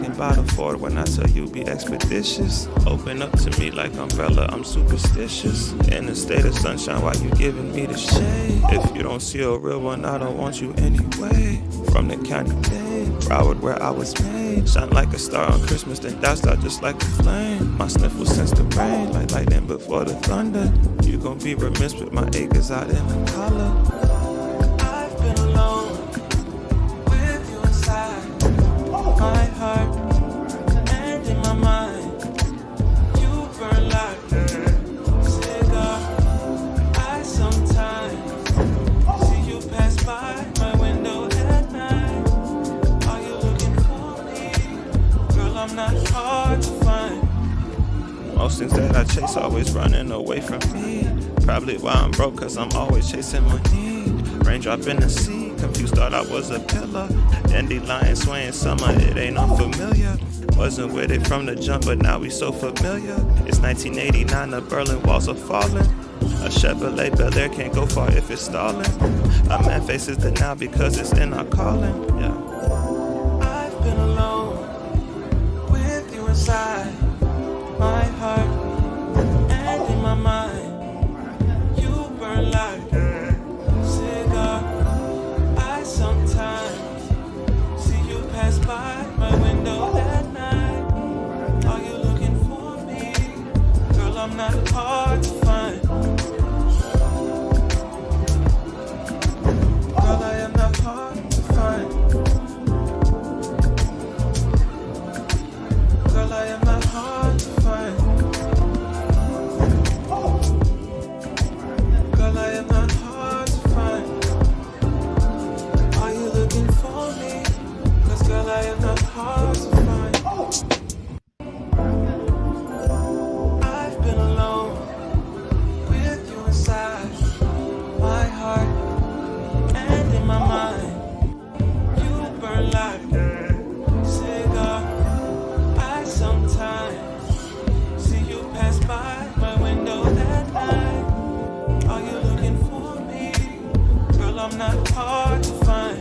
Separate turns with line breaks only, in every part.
talking about a Ford when I tell you be expeditious. Open up to me like umbrella, I'm superstitious. In a state of sunshine while you giving me the shade. If you don't see a real one, I don't want you anyway. From the county day, Broward where I was made. Shine like a star on Christmas, then doused out just like a flame. My sniffle sense the rain, like lightning before the thunder. You gon' be remiss with my acres out in the collar. I've been alone with you inside my heart and in my mind. You burn like a cigar. I sometimes see you pass by my window at night. Are you looking for me? Girl, I'm not hard to find. Most things that I chase always running away from me. Probably why I'm broke, cause I'm always chasing money. Raindrop in the sea, confused, thought I was a pillar. Dandelion swaying summer, it ain't unfamiliar. Wasn't with it from the jump, but now we so familiar. It's 1989, the Berlin walls are falling. A Chapelle Bel Air can't go far if it's stalling. A man faces the now because it's in our calling. Yeah. I've been alone with you inside my heart and in my mind. You burn like a cigar. I sometimes see you pass by my window at night. Are you looking for me? Girl, I'm not hard to find. Girl, I am not hard to find. Girl, I am not hard to find. Girl, I am not hard to find. Are you looking for me? Cause girl, I am not hard to find. I've been alone with you inside my heart and in my mind. You burn like a cigar. I sometimes see you pass by my window at night. Are you looking for me? Girl, I'm not hard to find.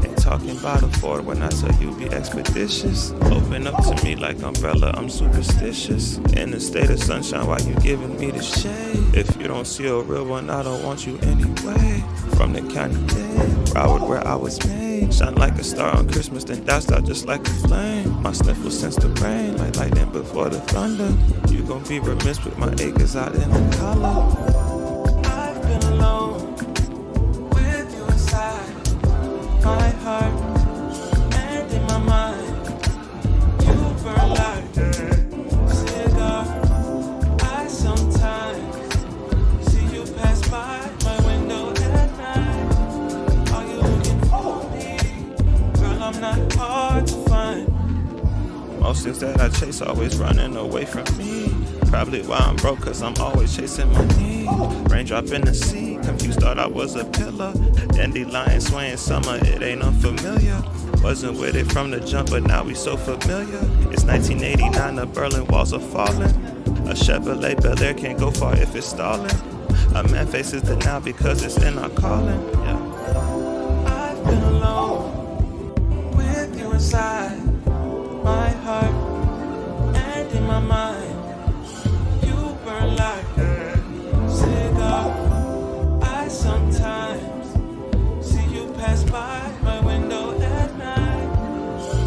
Ain't talking about a Ford when I tell you be expeditious. Open up to me like umbrella, I'm superstitious. In a state of sunshine while you giving me the shade. If you don't see a real one, I don't want you anyway. From the county day, Broward where I was made. Shine like a star on Christmas, then doused out just like a flame. My sniffle sense the rain, like lightning before the thunder. You gon' be remiss with my acres out in the collar. I've been alone with you inside my heart and in my mind. You burn like a cigar. I sometimes see you pass by my window at night. Are you looking for me? Girl, I'm not hard to find. Most things that I chase always running away from me. Probably why I'm broke, cause I'm always chasing money. Raindrop in the sea, confused, thought I was a pillar. Dandelion swaying summer, it ain't unfamiliar. Wasn't with it from the jump, but now we so familiar. It's 1989, the Berlin walls are falling. A Chapelle Bel Air can't go far if it's stalling. A man faces the now because it's in our calling. Yeah. I've been alone with you inside my heart and in my mind. You burn like a cigar. I sometimes see you pass by my window at night.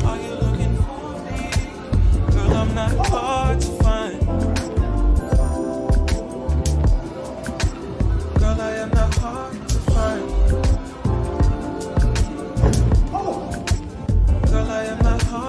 Are you looking for me? Girl, I'm not hard to find. Girl, I am not hard to find. Girl, I am not hard.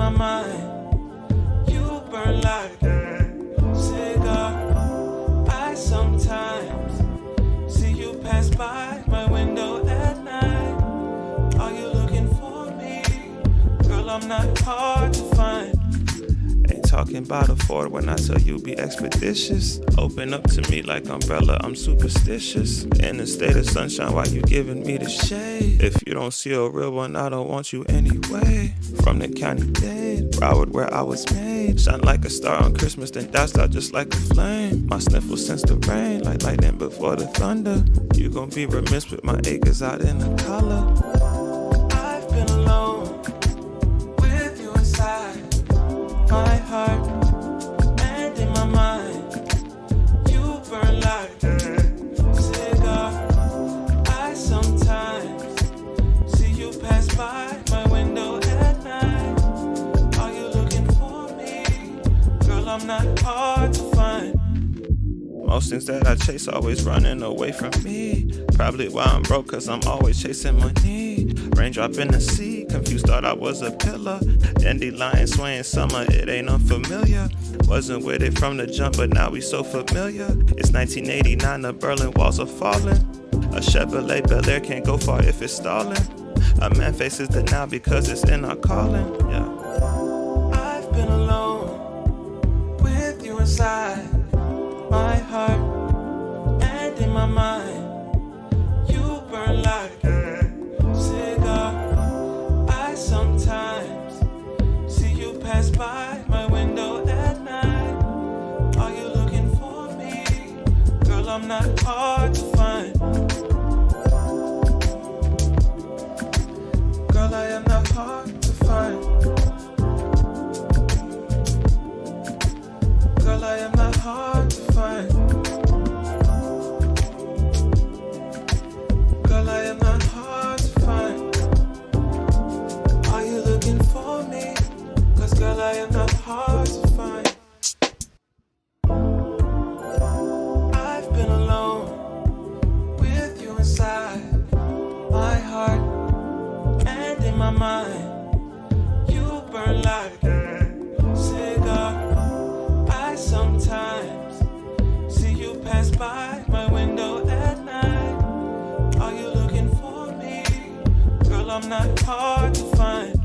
my mind, you burn like a cigar. I sometimes see you pass by my window at night. Are you looking for me? Girl, I'm not hard to find. Ain't talking about a Ford when I tell you be expeditious. Open up to me like umbrella, I'm superstitious. In a state of sunshine while you giving me the shade. If you don't see a real one, I don't want you anyway. From the county Dade, Broward where I was made. Shine like a star on Christmas, then doused out just like a flame. My sniffles sense the rain, like lightning before the thunder. You gon' be remiss with my acres out in the color. I've been alone with you inside my heart and in my mind. You burn like a cigar. I sometimes see you pass by my window at night. Are you looking for me? Girl, I'm not hard to find. Most things that I chase always running away from me. Probably why I'm broke, cause I'm always chasing money. Raindrop in the sea, confused, thought I was a pillar. Dandelion swaying summer, it ain't unfamiliar. Wasn't with it from the jump, but now we so familiar. It's 1989, the Berlin Walls are falling. A Chevrolet Bel Air can't go far if it's stalling. A man faces the now because it's in our calling, yeah. I've been alone with you inside my heart and in my mind. You burn like a cigar. I sometimes see you pass by my window at night. Are you looking for me? Girl, I'm not hard to find. Girl, I am not hard to find. Girl, I am not hard to find. Girl, I am not hard to find. Are you looking for me? Cause girl, I am not hard to find. I've been alone with you inside my heart and in my mind. You burn like a cigar. I sometimes see you pass by my window at night. Are you looking for me? Girl, I'm not hard to find.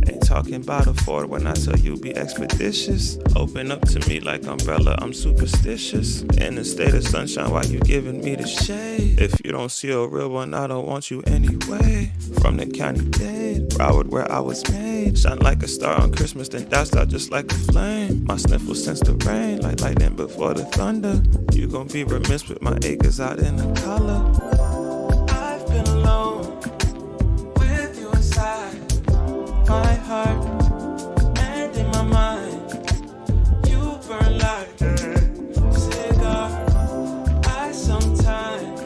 Ain't talking about a Ford when I tell you be expeditious. Open up to me like umbrella, I'm superstitious. In a state of sunshine while you giving me the shade. If you don't see a real one, I don't want you anyway. From the county Dade, Broward where I was made. Shine like a star on Christmas, then doused out just like a flame. My sniffles sense the rain, like lightning before the thunder. You gon' be remiss with my acres out in the color. I've been alone with you inside my heart and in my mind. You burn like a cigar. I sometimes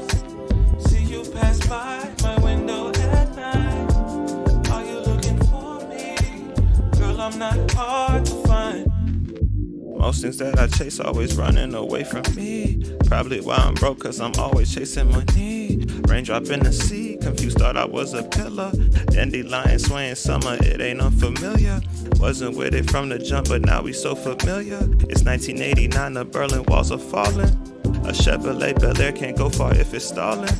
see you pass by my window at night. Are you looking for me? Girl, I'm not hard to find. Most things that I chase always running away from me. Probably why I'm broke, cause I'm always chasing money. Raindrop in the sea, confused, thought I was a pillar. Dandelion swaying summer, it ain't unfamiliar. Wasn't with it from the jump, but now we so familiar. It's 1989, the Berlin Walls are falling. A Chevrolet Bel Air can't go far if it's stalling.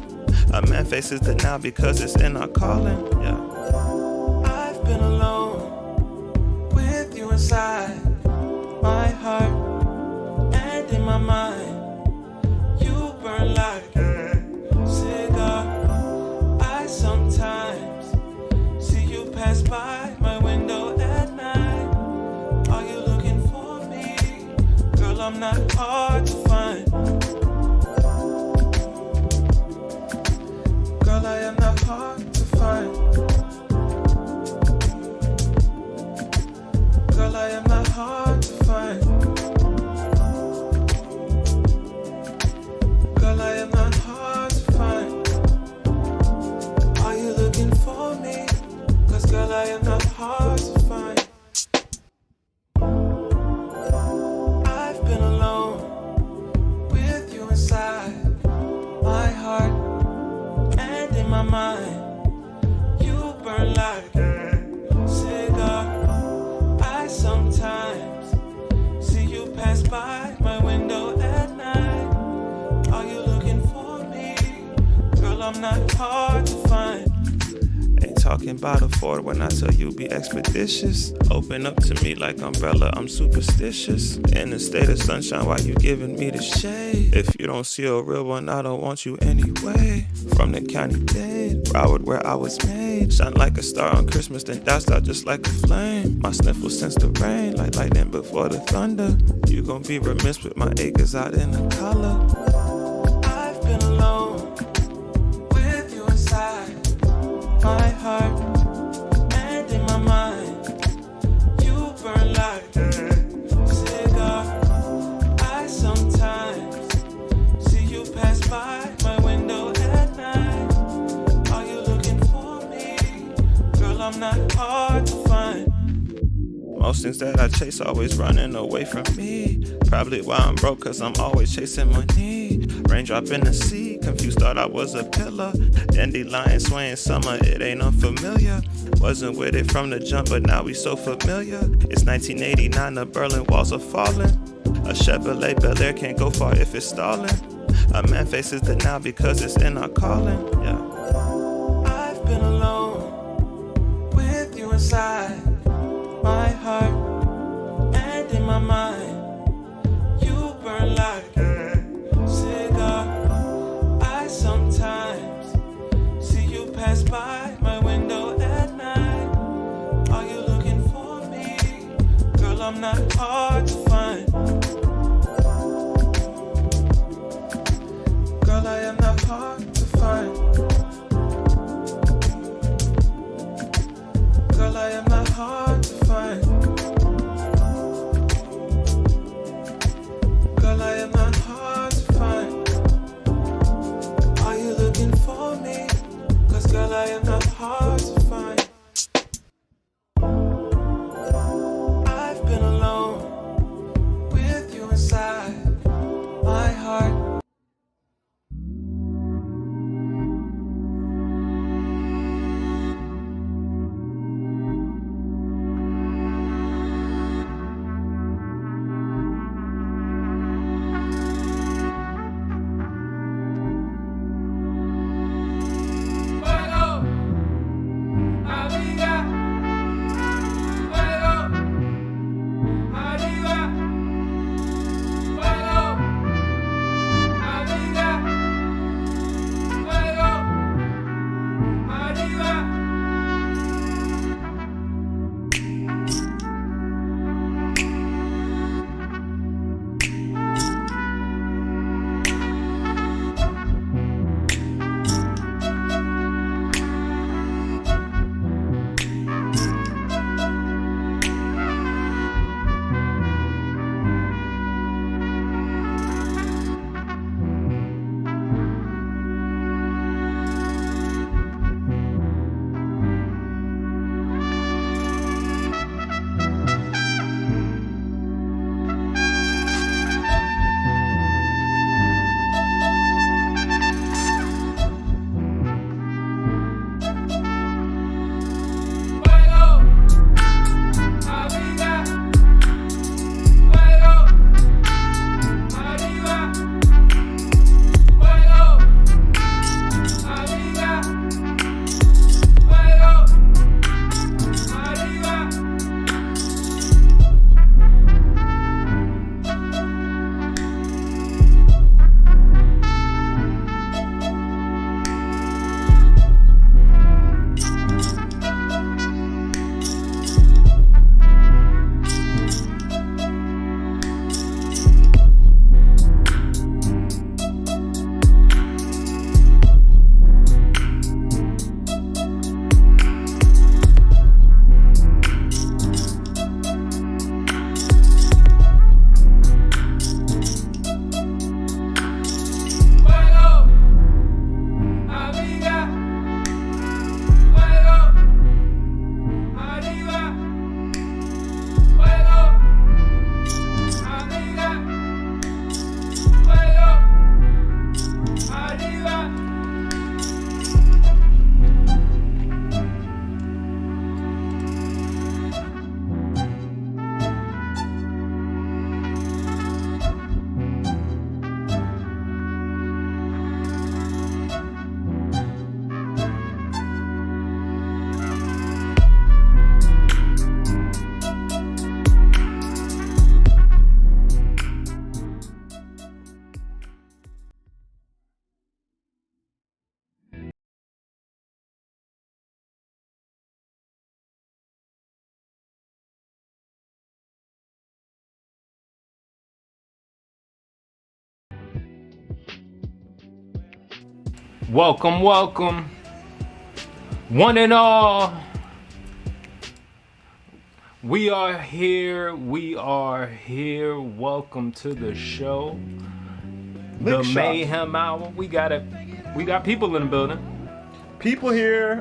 A man faces the now because it's in our calling, yeah. I've been alone with you inside my heart and in my mind. You burn like a cigar. I sometimes see you pass by my window at night. Are you looking for me? Girl, I'm not hard to find. Girl, I am not hard to find. Girl, I am not hard to find. Girl, I am not hard to find. Are you looking for me? Cause girl, I am not hard to find. I've been alone talking about a Ford when I tell you be expeditious. Open up to me like umbrella, I'm superstitious. In the state of sunshine, why you giving me the shade? If you don't see a real one, I don't want you anyway. From the county dead, Broward where I was made. Shine like a star on Christmas, then doused out just like a flame. My sniffle sense the rain, like lightning before the thunder. You gon' be remiss with my acres out in the color. I've been alone with you inside my heart and in my mind. You burn like a cigar. I sometimes see you pass by my window at night. Are you looking for me? Girl, I'm not hard to find. Most things that I chase always running away from me. Probably why I'm broke, cause I'm always chasing money. Raindrop in the sea, confused, thought I was a pillar. Dandelion swaying summer, it ain't unfamiliar. Wasn't with it from the jump, but now we so familiar. It's 1989, the Berlin Walls are falling. A Chapelle Bel Air can't go far if it's stalling. A man faces the now because it's in our calling. Yeah. I've been alone with you inside my heart and in my mind. You burn like a cigar. I sometimes see you pass by my window at night. Are you looking for me? Girl, I'm not hard to find. Girl, I am not hard to find.
Welcome, welcome, one and all. We are here. Welcome to the show, the Mayhem Hour. We got people in the building.
People here.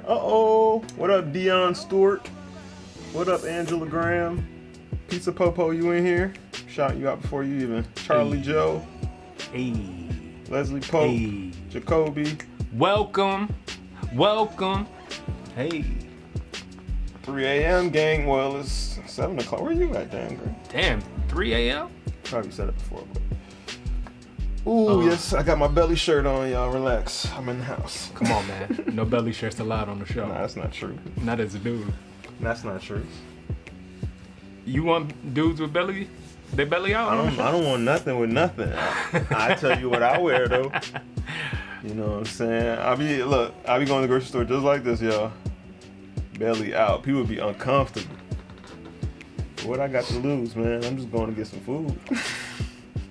What up, Dion Stewart? What up, Angela Graham? Pizza Popo, you in here? Shout you out before you even. Charlie Joe.
Hey.
Leslie Pope.
Hey.
Jacoby.
Welcome. Hey.
3 a.m. gang. Well, it's 7 o'clock. Where you at, damn, Greg?
Damn, 3 a.m.?
Probably said it before, but... Ooh, yes, I got my belly shirt on, y'all. Relax. I'm in the house.
Come on, man. No belly shirts allowed on the show.
Nah, that's not true.
Not as a dude.
That's not true.
You want dudes with belly? They belly out?
I don't want nothing with nothing. I tell you what I wear, though. You know what I'm saying? I be going to the grocery store just like this, y'all. Belly out. People be uncomfortable. What I got to lose, man? I'm just going to get some food.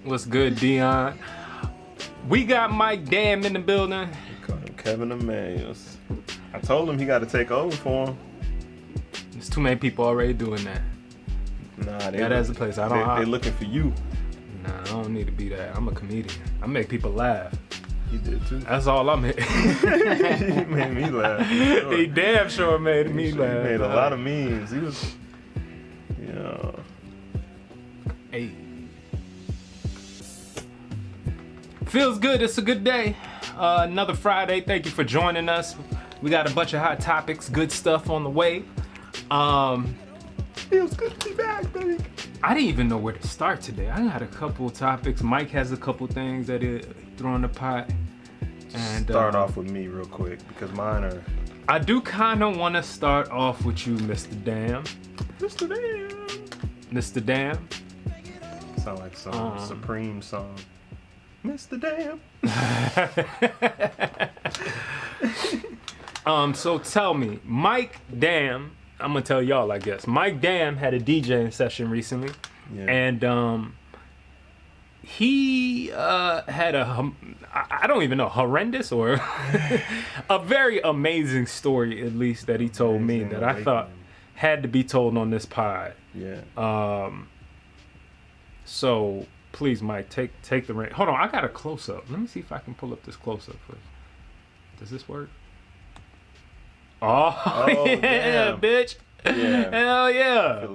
What's good, Dion? We got Mike Dam in the building.
We call him Kevin Amanuel. I told him he got to take over for him.
There's too many people already doing that.
Nah,
that is a place.
They looking for you.
Nah, I don't need to be that. I'm a comedian. I make people laugh.
You did too.
That's all I'm here.
He made me laugh. Sure.
He damn sure made me laugh.
He made a lot of memes. He was, you know.
Hey. Feels good. It's a good day. Another Friday. Thank you for joining us. We got a bunch of hot topics, good stuff on the way.
Feels good to be back, baby.
I didn't even know where to start today. I had a couple of topics. Mike has a couple things that he threw in the pot. And
start off with me real quick because mine are.
I do kind of want to start off with you, Mr. Dam.
Mr.
Dam.
Sound like some Supreme song. Mr. Dam.
So tell me, Mike Dam. I'm gonna tell y'all, I guess. Mike Dam had a DJing session recently, and he had I don't even know, horrendous or a very amazing story, at least that he told me that I thought had to be told on this pod.
Yeah.
So please, Mike, take the reign. Hold on, I got a close up. Let me see if I can pull up this close up first. Does this work? Oh yeah,
damn.
Bitch.
Yeah.
Hell yeah.
I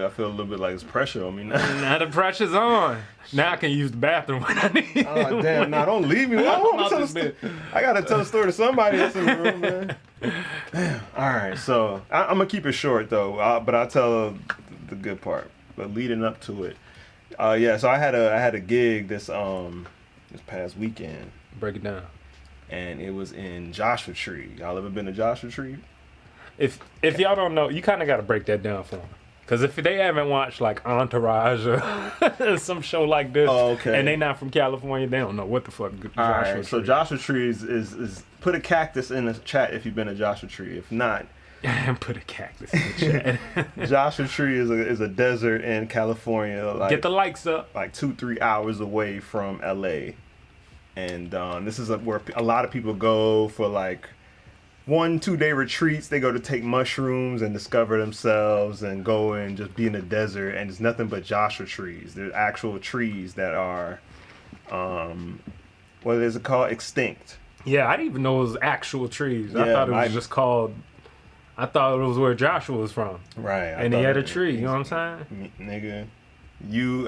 feel a little bit like there's pressure on me now.
Now the pressure's on. Now I can use the bathroom when I need.
Oh damn! Nah, don't leave me. I gotta tell a story to somebody that's in the room, man. Damn. All right, so I'm gonna keep it short though, but I'll tell the good part. But leading up to it, so I had a gig this past weekend.
Break it down.
And it was in Joshua Tree. Y'all ever been to Joshua Tree?
If y'all don't know, you kind of got to break that down for them. Because if they haven't watched like Entourage or some show like this, and they not from California, they don't know what the fuck Joshua Tree.
So Joshua Tree is put a cactus in the chat if you've been to Joshua Tree. If not,
put a cactus in the
chat. Joshua Tree is a desert in California. Like,
get the likes up.
Like 2-3 hours away from LA. And this is where a lot of people go for like 1-2 day retreats. They go to take mushrooms and discover themselves and go and just be in the desert. And it's nothing but Joshua trees. They're actual trees that are, what is it called? Extinct.
Yeah, I didn't even know it was actual trees. I thought it was just called. I thought it was where Joshua was from.
Right.
And he had a tree. You know what I'm saying?
Nigga,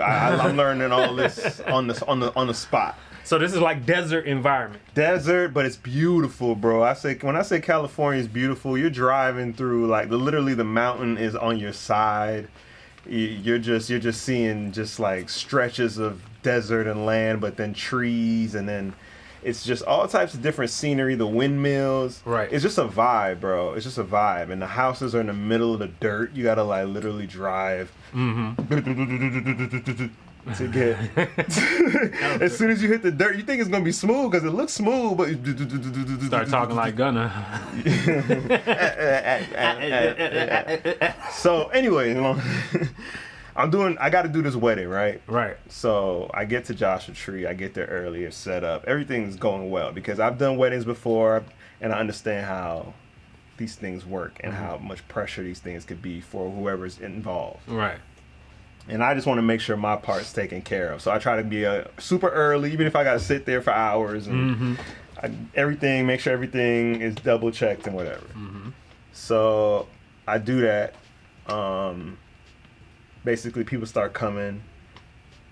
I'm learning all this on the spot.
So this is like desert environment.
Desert, but it's beautiful, bro. When I say California is beautiful, you're driving through like literally the mountain is on your side. You're just seeing just like stretches of desert and land, but then trees, and then it's just all types of different scenery. The windmills,
right?
It's just a vibe, bro. It's just a vibe, and the houses are in the middle of the dirt. You gotta like literally drive. To get as soon as you hit the dirt, you think it's gonna be smooth because it looks smooth, but
start talking like Gunna.
So anyway, I got to do this wedding, right?
Right.
So I get to Joshua Tree. I get there early. It's set up. Everything's going well because I've done weddings before, and I understand how these things work and how much pressure these things could be for whoever's involved.
Right.
And I just want to make sure my part's taken care of. So I try to be super early, even if I got to sit there for hours and make sure everything is double checked and whatever. So I do that. Basically, people start coming.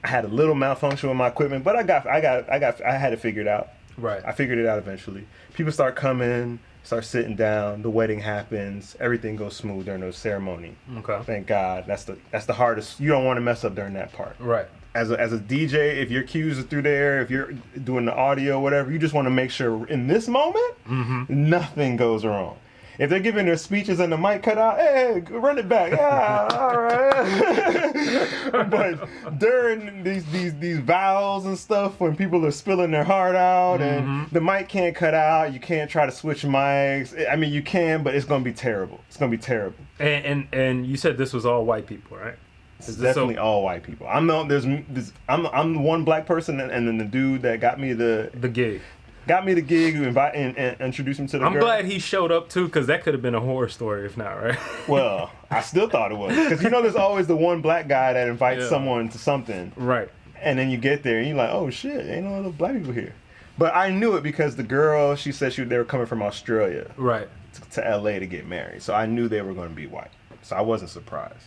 I had a little malfunction with my equipment, but I had it figured out.
Right.
I figured it out eventually. People start coming, start sitting down. The wedding happens. Everything goes smooth during the ceremony.
Okay.
Thank God. That's the hardest. You don't want to mess up during that part.
Right.
As a DJ, if your cues are through there, if you're doing the audio, whatever, you just want to make sure in this moment, nothing goes wrong. If they're giving their speeches and the mic cut out, hey, run it back. Yeah, all right. But during these vows and stuff, when people are spilling their heart out and the mic can't cut out, you can't try to switch mics. I mean, you can, but it's gonna be terrible. It's gonna be terrible.
And you said this was all white people, right?
It's definitely all white people. I'm the one black person, and then the dude that got me the gig. Got me the gig, invite and introduced him to the girl.
I'm glad he showed up too, because that could have been a horror story if not, right?
Well, I still thought it was. Because there's always the one black guy that invites someone to something. Right. And then you get there and you're like, oh shit, ain't no other black people here. But I knew it because the girl, she said they were coming from Australia. Right. To LA to get married. So I knew they were going to be white. So I wasn't surprised.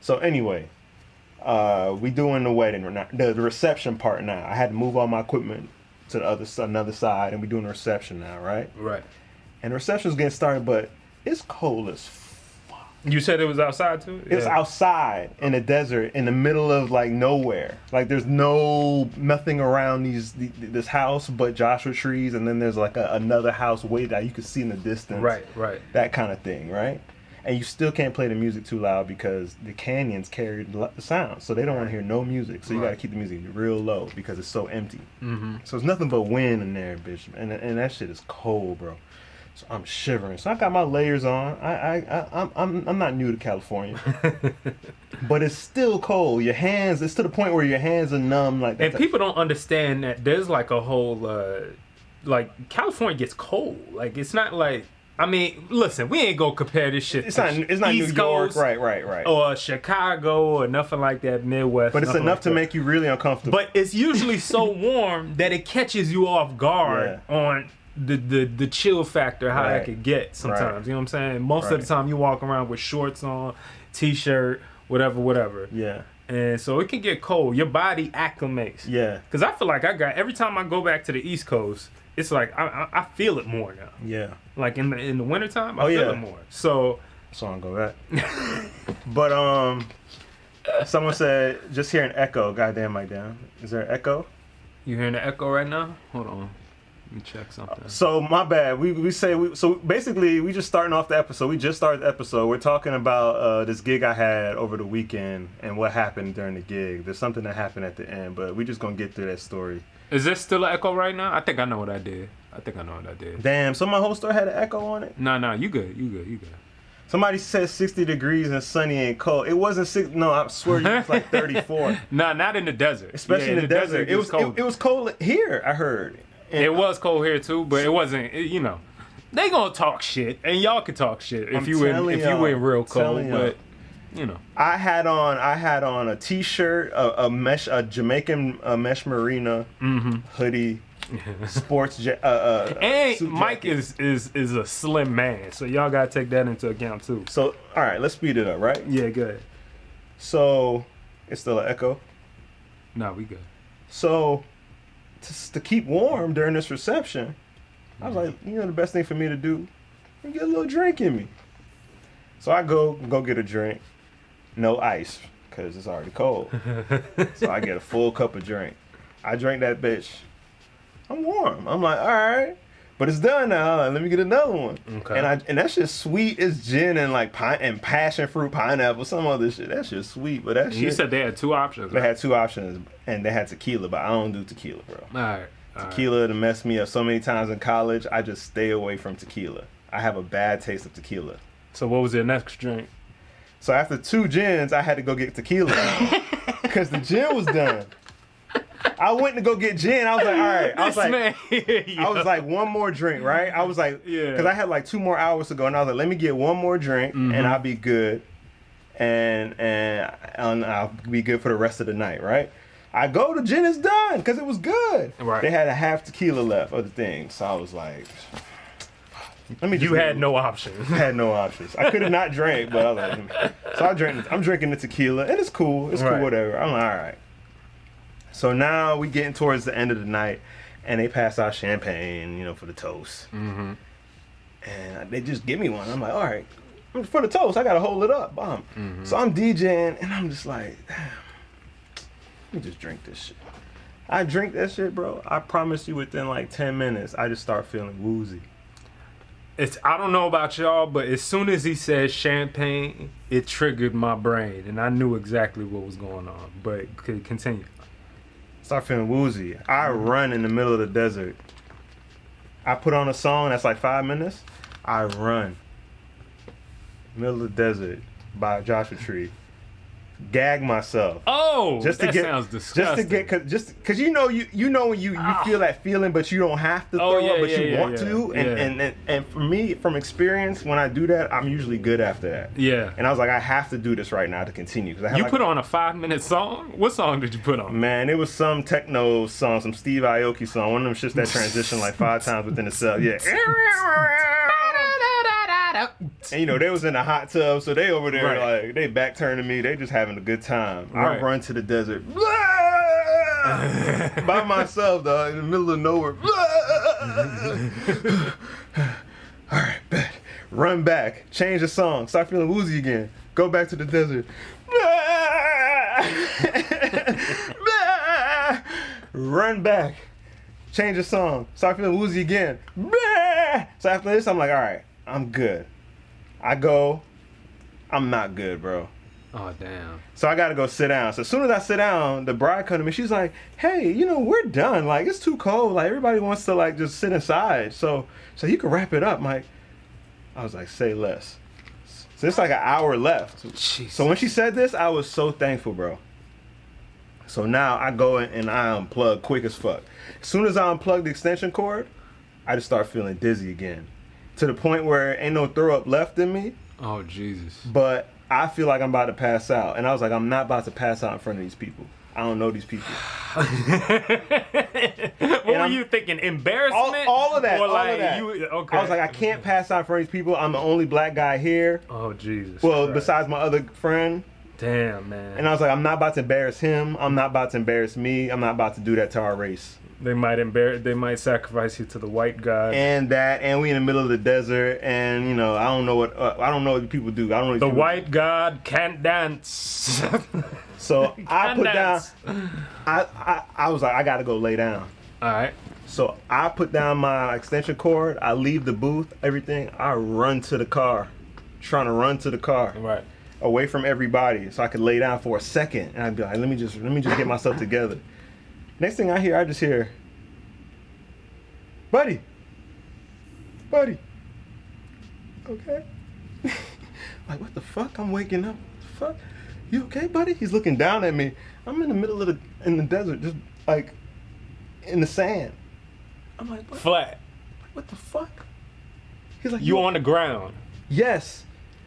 So anyway, we doing the wedding, the reception part now. I had to move all my equipment to another side, and we're doing the reception now, right? Right. And the reception's getting started, but it's cold as fuck.
You said it was outside too?
It's outside in the desert, in the middle of like nowhere. Like there's nothing around this house but Joshua trees, and then there's like another house way that you can see in the distance. Right, right. That kind of thing, right? And you still can't play the music too loud because the canyons carry the sound. So they don't want to hear no music. So you got to keep the music real low because it's so empty. So it's nothing but wind in there, bitch. And that shit is cold, bro. So I'm shivering. So I got my layers on. I'm not new to California. But it's still cold. Your hands, it's to the point where your hands are numb. Like
and people don't understand that there's like a whole, like California gets cold. Like it's not like, I mean, listen, we ain't gonna compare this shit
it's not New York, right.
Or Chicago or nothing like that, Midwest.
But it's enough to make you really uncomfortable.
But it's usually so warm that it catches you off guard on the chill factor, how it could get sometimes. You know what I'm saying? Most of the time you walk around with shorts on, t-shirt, whatever. Yeah. And so it can get cold. Your body acclimates. Yeah. Because I feel like every time I go back to the East Coast, it's like I feel it more now. Yeah. Like in the wintertime, I feel it more. So
I go back. But someone said just hear an echo. Goddamn, mic down. Is there an echo?
You hearing the echo right now? Hold on. Let me check something.
So my bad. So basically we just starting off the episode. We just started the episode. We're talking about this gig I had over the weekend and what happened during the gig. There's something that happened at the end, but we're just gonna get through that story.
Is there still an echo right now? I think I know what I did.
Damn, so my whole story had an echo on it?
No, you good.
Somebody said 60 degrees and sunny and cold. It wasn't 6. No, I swear it was like 34.
Nah, not in the desert.
Especially in the desert. It was cold. It was cold here, I heard.
And it was cold here too, but it wasn't, they gonna talk shit, and y'all can talk shit if you went real cold, but
I had on a t-shirt, a Jamaican mesh merino hoodie, sports
and Mike is a slim man, so y'all gotta take that into account too.
So all right, let's speed it up, right?
Yeah, good.
So it's still an echo?
No, we good.
So to keep warm during this reception, I was like, the best thing for me to do is get a little drink in me. So I go get a drink, no ice, because it's already cold. So I get a full cup of drink. I drink that bitch. I'm warm. I'm like, all right, but it's done now. Let me get another one. Okay. And that's just sweet. It's gin and like passion fruit, pineapple, some other shit. That's just sweet. But that shit.
You said they had two options.
They had two options, and they had tequila, but I don't do tequila, bro. All right. Tequila to mess me up so many times in college. I just stay away from tequila. I have a bad taste of tequila.
So what was your next drink?
So after 2 gins, I had to go get tequila because the gin was done. I went to go get gin. I was like, all right. I was like, one more drink, right? I was like, because I had like 2 more hours to go, and I was like, let me get one more drink, and I'll be good, and I'll be good for the rest of the night, right? I go, the gin is done because it was good.
Right.
They had a half tequila left of the thing, so I was like, let me.
You had no options.
I had no options. I could have not drank, but I was like, so I'm drinking the tequila, and it's cool. It's cool, whatever. I'm like, all right. So now we getting towards the end of the night, and they pass out champagne, you know, for the toast. Mm-hmm. And they just give me one. I'm like, all right, for the toast, I gotta hold it up, bomb. Mm-hmm. So I'm DJing, and I'm just like, damn, let me just drink this shit. I drink that shit, bro. I promise you, within like 10 minutes, I just start feeling woozy.
I don't know about y'all, but as soon as he said champagne, it triggered my brain, and I knew exactly what was going on. But could continue.
Start feeling woozy. I run in the middle of the desert. I put on a song that's like 5 minutes. I run. Middle of the desert by Joshua Tree. Gag myself.
Oh,
just to
that
get,
sounds disgusting.
Because you know when you feel that feeling, but you don't have to throw up, but you want to. And for me, from experience, when I do that, I'm usually good after that.
Yeah.
And I was like, I have to do this right now to continue.
You put on a 5-minute song? What song did you put on?
Man, it was some techno song, some Steve Aoki song. One of them shits that transition like 5 times within itself. Yeah. And you know, they was in a hot tub, so they over there like they back turning me. They just having a good time. I run to the desert by myself, though, in the middle of nowhere. All right, bet. Run back, change the song, start feeling woozy again. Go back to the desert. Run back, change the song, start feeling woozy again. So after this, I'm like, all right, I'm good. I go, I'm not good, bro.
Oh, damn.
So I gotta go sit down. So as soon as I sit down, the bride comes to me. She's like, hey, you know, we're done. Like, it's too cold. Like, everybody wants to, like, just sit inside. So you can wrap it up. I was like, say less. So it's like an hour left. So when she said this, I was so thankful, bro. So now I go in and I unplug quick as fuck. As soon as I unplug the extension cord, I just start feeling dizzy again. To the point where ain't no throw up left in me.
Oh, Jesus.
But I feel like I'm about to pass out. And I was like, I'm not about to pass out in front of these people. I don't know these people.
What were you thinking? Embarrassment?
All of that.
Or
all
like
of that.
Okay.
I was like, I can't pass out in front of these people. I'm the only black guy here.
Oh, Jesus.
Well,
Christ.
besides my other friend.
Damn, man.
And I was like, I'm not about to embarrass him. I'm not about to embarrass me. I'm not about to do that to our race.
They might sacrifice you to the white god.
And we in the middle of the desert, and you know, I don't know what people do. I don't know.
The white god can't dance.
So I put down. I was like, I gotta go lay down.
All right.
So I put down my extension cord. I leave the booth, everything. I run to the car, trying to run to the car,
right,
away from everybody, so I could lay down for a second, and I'd be like, let me just get myself together. Next thing I just hear, buddy, okay? Like, what the fuck? I'm waking up. What the fuck? You okay, buddy? He's looking down at me. I'm in the middle of in the desert, just like in the sand. I'm like, what?
Flat.
What the fuck? He's like,
you on the ground?
Yes.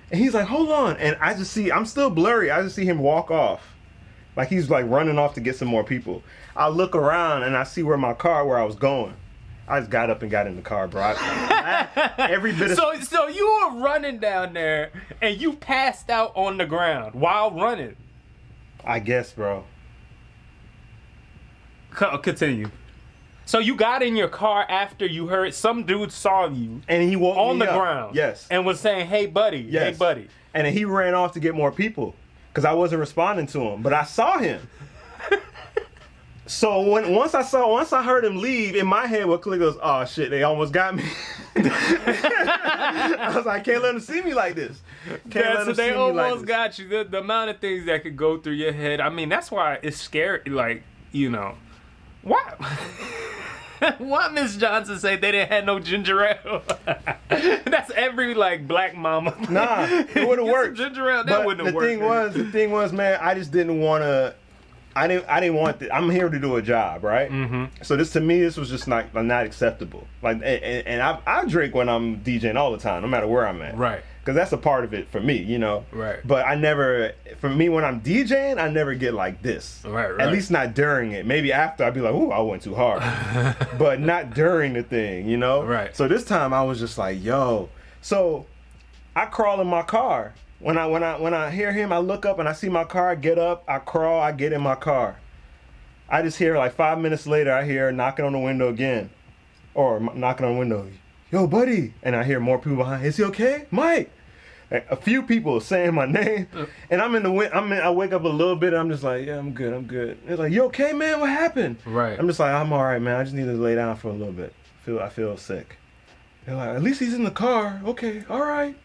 And he's like, hold on. And I just see, I'm still blurry. I just see him walk off. Like he's like running off to get some more people. I look around and I see where I was going. I just got up and got in the car, bro. Every bit of
So you were running down there and you passed out on the ground while running.
I guess, bro.
Continue. So you got in your car after you heard some dude saw you
and he woke
on
me
the
up.
ground.
Yes.
And was saying, "Hey, buddy.
Yes.
Hey, buddy."
And then he ran off to get more people because I wasn't responding to him, but I saw him. So once I heard him leave, in my head what click goes, oh shit, they almost got me. I was like, I can't let them see me like this.
So they almost got you. The amount of things that could go through your head. I mean, that's why it's scary. Like, you know, what? Why Miss Johnson say they didn't have no ginger ale? That's every like black mama.
Nah, it would have worked.
Ginger ale, that wouldn't have worked.
The thing was, man, I just didn't want to. I didn't want. I'm here to do a job, right? Mm-hmm. So to me, this was just not acceptable. Like, and I drink when I'm DJing all the time, no matter where I'm at.
Right.
Because that's a part of it for me, you know.
Right.
But I never, for me, when I'm DJing, I never get like this.
Right.
At least not during it. Maybe after, I'd be like, ooh, I went too hard. But not during the thing, you know.
Right.
So this time I was just like, yo. So I crawl in my car. When I hear him, I look up and I see my car. I get up, I crawl, I get in my car. I just hear like 5 minutes later, I hear knocking on the window again, or knocking on the window. Yo, buddy, and I hear more people behind. Is he okay, Mike? A few people saying my name, and I wake up a little bit. And I'm just like, yeah, I'm good. They're like, you okay, man? What happened?
Right.
I'm just like, I'm all right, man. I just need to lay down for a little bit. I feel sick. They're like, at least he's in the car. Okay, all right.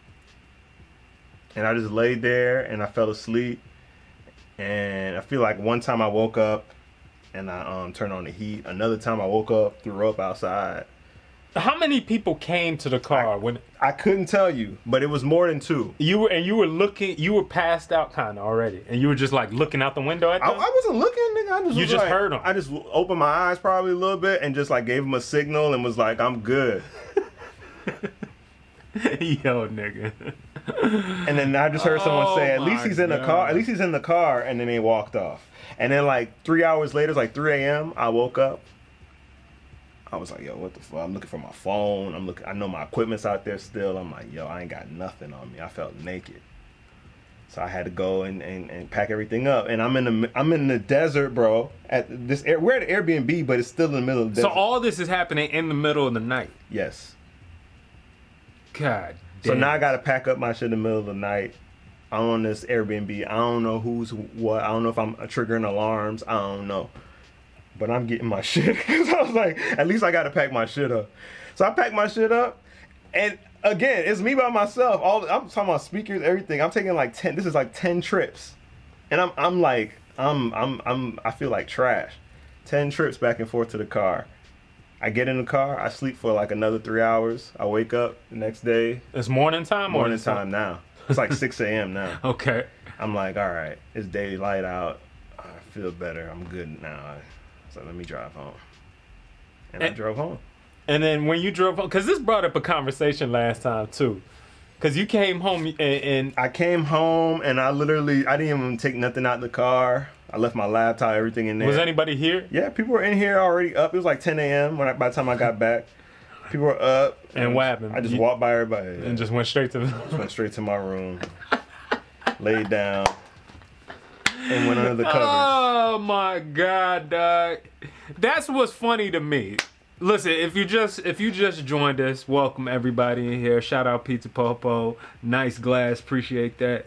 And I just laid there and I fell asleep. And I feel like one time I woke up and I turned on the heat. Another time I woke up, threw up outside.
How many people came to the car when
I couldn't tell you, but it was more than 2.
you were passed out kind of already, and you were just like looking out the window at them?
I wasn't looking, nigga.
You just heard them.
I just opened my eyes probably a little bit and just like gave them a signal and was like, I'm good.
Yo, nigga.
And then I just heard someone say, at least he's in the car. At least he's in the car. And then they walked off. And then like 3 hours later, it's like 3 a.m. I woke up. I was like, yo, what the fuck? I'm looking for my phone. I know my equipment's out there still. I'm like, yo, I ain't got nothing on me. I felt naked. So I had to go and pack everything up. And I'm in the desert, bro. We're at an Airbnb, but it's still in the middle of the desert.
So all this is happening in the middle of the night.
Yes.
God damn.
So now I gotta pack up my shit in the middle of the night. I'm on this Airbnb. I don't know who's what. I don't know if I'm triggering alarms. I don't know. But I'm getting my shit because I was like, at least I gotta pack my shit up. So I packed my shit up, and again, it's me by myself. I'm talking about speakers, everything. I'm taking like 10. This is like 10 trips, and I feel like trash. 10 trips back and forth to the car. I get in the car. I sleep for like another 3 hours. I wake up the next day.
It's morning time.
Morning time now. It's like 6 a.m. now.
Okay.
I'm like, all right, it's daylight out. I feel better. I'm good now. So let me drive home. And I drove home.
And then when you drove home, because this brought up a conversation last time too. Because you came home and
I came home and I didn't even take nothing out of the car. I left my laptop, everything in there.
Was anybody here?
Yeah, people were in here already up. It was like 10 a.m. By the time I got back. People were up.
And what happened?
I just walked by everybody.
And just went straight to
went straight to my room. Laid down. And went under the covers.
Oh my God, dog. That's what's funny to me. Listen, if you just joined us, welcome everybody in here. Shout out Pizza Popo. Nice glass, appreciate that.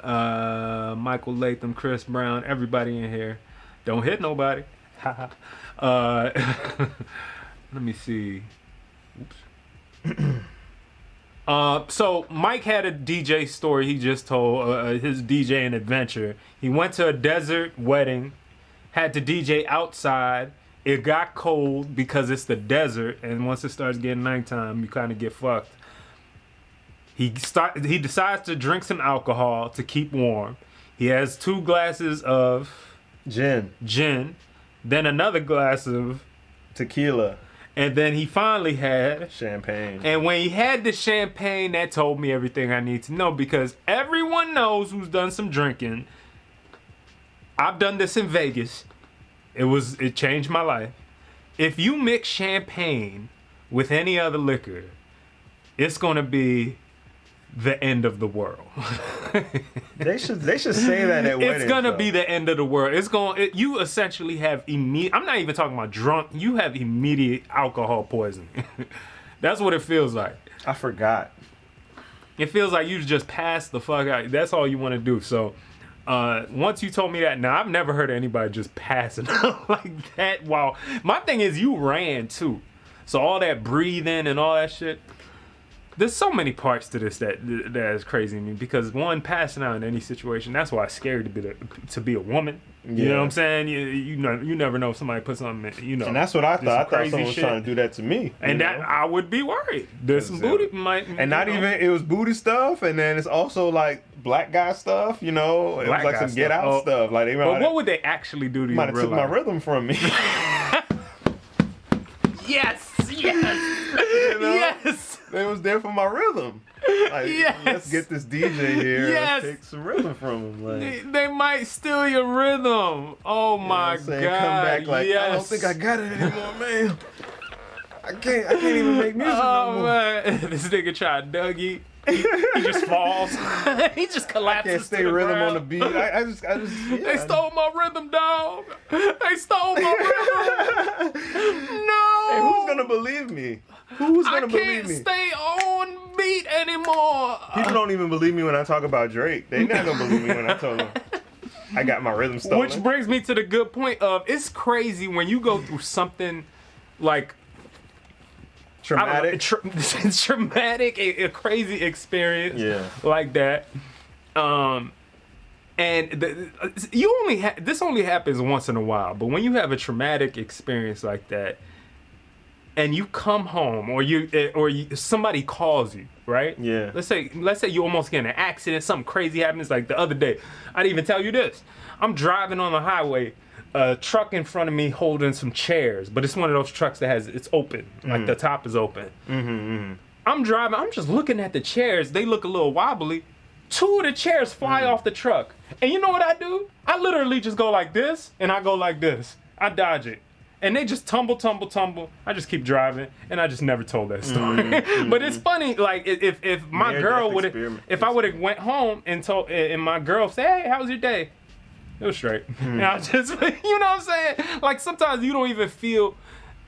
Michael Latham, Chris Brown, everybody in here. Don't hit nobody. Let me see. Oops. So Mike had a DJ story he just told, his DJing adventure. He went to a desert wedding, had to DJ outside. It got cold because it's the desert, and once it starts getting nighttime, you kind of get fucked. He decides to drink some alcohol to keep warm. He has 2 glasses of gin, then another glass of
tequila.
And then he finally had
champagne.
And when he had the champagne, that told me everything I need to know, because everyone knows who's done some drinking. I've done this in Vegas. It changed my life. If you mix champagne with any other liquor, it's gonna be the end of the world.
They should say that at weddings.
It's gonna be the end of the world. You essentially have immediate. I'm not even talking about drunk. You have immediate alcohol poisoning. That's what it feels like.
I forgot.
It feels like you just passed the fuck out. That's all you want to do. So once you told me that, now I've never heard of anybody just passing out like that. Wow. My thing is, you ran too, so all that breathing and all that shit. there's so many parts to this that is crazy to me, because one, passing out in any situation, that's why it's scary to be a woman. You know what I'm saying? You never know if somebody puts something,
And that's what I thought. I thought someone was trying to do that to me.
And that I would be worried. There's some booty
and not even, it was booty stuff, and then it's also like black guy stuff, It was like some get out stuff. Like,
but what would they actually do to you?
Might have took my rhythm from me.
Yes. Yes.
They was there for my rhythm. Like, let's get this DJ here. Let's take some rhythm from him. Like,
they might steal your rhythm. Oh my God!
Come back like, I don't think I got it anymore, man. I can't even make music no more.
Man. This nigga tried Dougie. He just falls. He just collapses.
I can't stay rhythm on the beat. I just
They stole my rhythm, dog. They stole my rhythm. No.
Hey, who's gonna believe me? Who's gonna believe me?
I can't stay on beat anymore.
People don't even believe me when I talk about Drake. They not gonna believe me when I tell them I got my rhythm stolen.
Which brings me to the good point of, it's crazy when you go through something like
traumatic,
traumatic, a crazy experience like that. And this only happens once in a while. But when you have a traumatic experience like that, and you come home, or somebody calls you, right?
Yeah.
Let's say you almost get in an accident, something crazy happens. Like the other day, I didn't even tell you this. I'm driving on the highway, a truck in front of me holding some chairs, but it's one of those trucks that it's open, like the top is open. I'm driving, I'm just looking at the chairs. They look a little wobbly. 2 of the chairs fly off the truck, and you know what I do? I literally just go like this, and I go like this. I dodge it. And they just tumble. I just keep driving, and I just never told that story. But it's funny, like if my girl would have, if I would have went home and told, and my girl said, "Hey, how was your day?" It was straight. And I just, you know what I'm saying? Like sometimes you don't even feel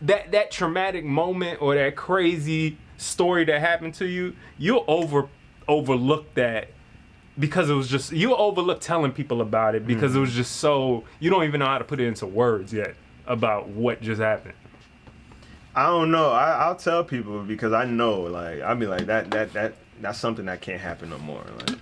that traumatic moment or that crazy story that happened to you. You'll overlook that. Because it was just, you overlook telling people about it because it was just so, you don't even know how to put it into words yet about what just happened.
I don't know. I'll tell people because I know, like, I'll be like, that's something that can't happen no more. Like,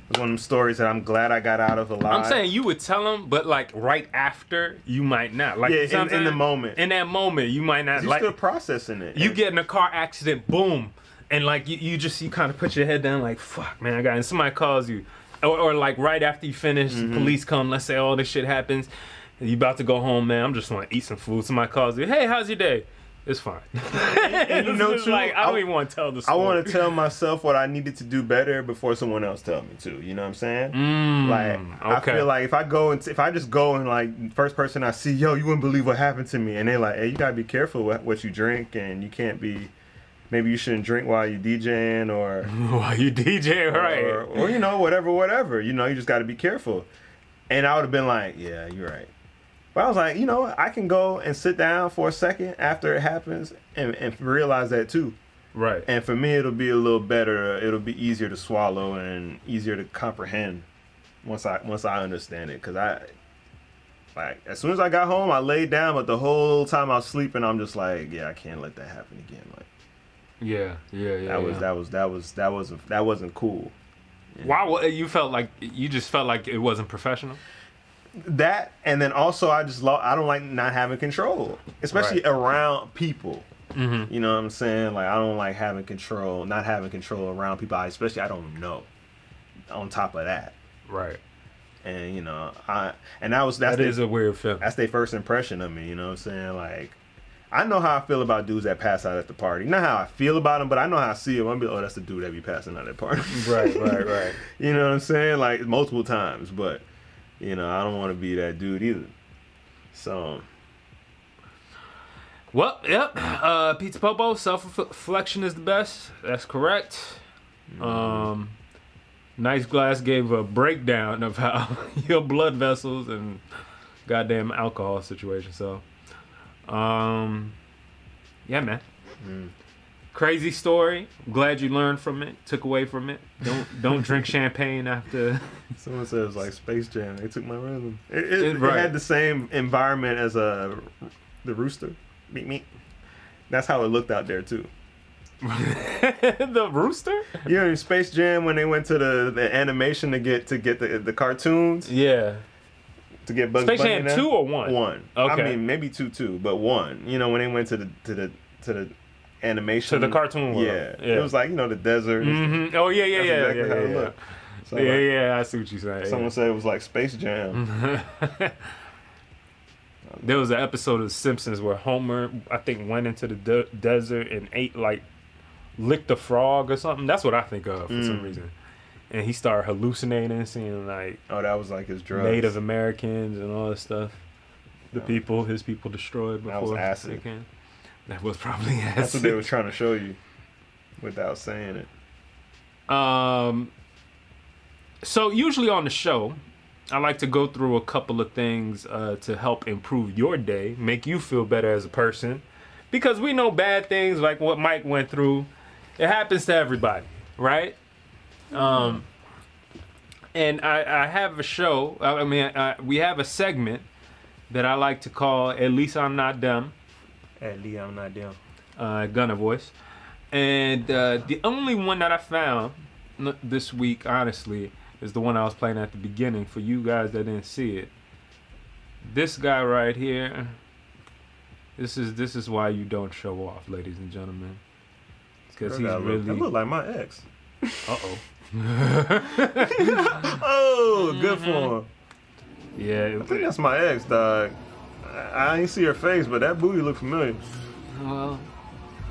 it's one of them stories that I'm glad I got out of alive.
I'm saying you would tell them, but like right after, you might not. Like,
in the moment.
In that moment, you might not.
You're still processing it.
You get in a car accident, boom. And like you kind of put your head down like, fuck, man, I got it. And somebody calls you. Or like right after you finish, police come, let's say all this shit happens. And you about to go home, man, I'm just want to eat some food. Somebody calls you, hey, how's your day? It's fine.
And you know, too,
like, I don't even want to tell the story.
I want to tell myself what I needed to do better before someone else tell me to. You know what I'm saying? I feel like if I just go and like first person I see, yo, you wouldn't believe what happened to me, and they're like, hey, you gotta be careful what you drink, and you can't be. Maybe you shouldn't drink while you're DJing or
while you DJ, right?
Or you know, whatever. You know, you just got to be careful. And I would have been like, yeah, you're right. But I was like, you know, I can go and sit down for a second after it happens and realize that too.
Right.
And for me, it'll be a little better. It'll be easier to swallow and easier to comprehend once I understand it. Cause like as soon as I got home, I laid down, but the whole time I was sleeping, I'm just like, yeah, I can't let that happen again. Like.
Yeah.
That wasn't cool. Yeah.
Why you just felt like it wasn't professional?
That, and then also I don't like not having control, especially around people. You know what I'm saying? Like I don't like not having control around people, especially I don't know. On top of that,
right?
And you know, that
is a weird feeling.
That's their first impression of me. You know what I'm saying? Like. I know how I feel about dudes that pass out at the party. Not how I feel about them, but I know how I see them. I'm be like, oh, that's the dude that be passing out at parties.
Right.
You know what I'm saying? Like, multiple times. But, you know, I don't want to be that dude either. So.
Well, yep. Pizza Popo, self-reflection is the best. That's correct. Nice Glass gave a breakdown of how your blood vessels and goddamn alcohol situation. So. Yeah, man. Crazy story. Glad you learned from it. Took away from it. Don't drink champagne after.
Someone says like Space Jam. They took my rhythm. It had the same environment as the rooster. Meet. That's how it looked out there too.
The rooster?
You know, in Space Jam when they went to the animation to get the cartoons.
Yeah.
To get Bugs
Space
Bunny.
Jam 2 or 1?
1.
Okay.
I mean, maybe 2, but 1. You know, when they went to the animation.
To the cartoon world.
Yeah. It was like, you know, the desert.
Mm-hmm. Oh, yeah.
That's exactly how it looked. So,
Yeah, I see what you're saying.
Someone said it was like Space Jam.
There was an episode of The Simpsons where Homer, I think, went into the desert and licked a frog or something. That's what I think of for some reason. And he started hallucinating, seeing like
that was like his drugs.
Native Americans and all this stuff. His people destroyed before.
That was acid.
That was probably acid.
That's what they were trying to show you without saying it.
So usually on the show, I like to go through a couple of things to help improve your day, make you feel better as a person. Because we know bad things like what Mike went through. It happens to everybody, right? And I have a show, we have a segment that I like to call At Least I'm Not Them.
At least I'm not them.
Gunna voice. And the only one that I found this week, honestly, is the one I was playing at the beginning for you guys that didn't see it. This guy right here, this is why you don't show off, ladies and gentlemen. Because he's really...
That look like my ex.
Uh-oh.
Oh, good for him.
Yeah.
I think that's my ex, dog. I ain't see her face, but that booty look familiar.
Well,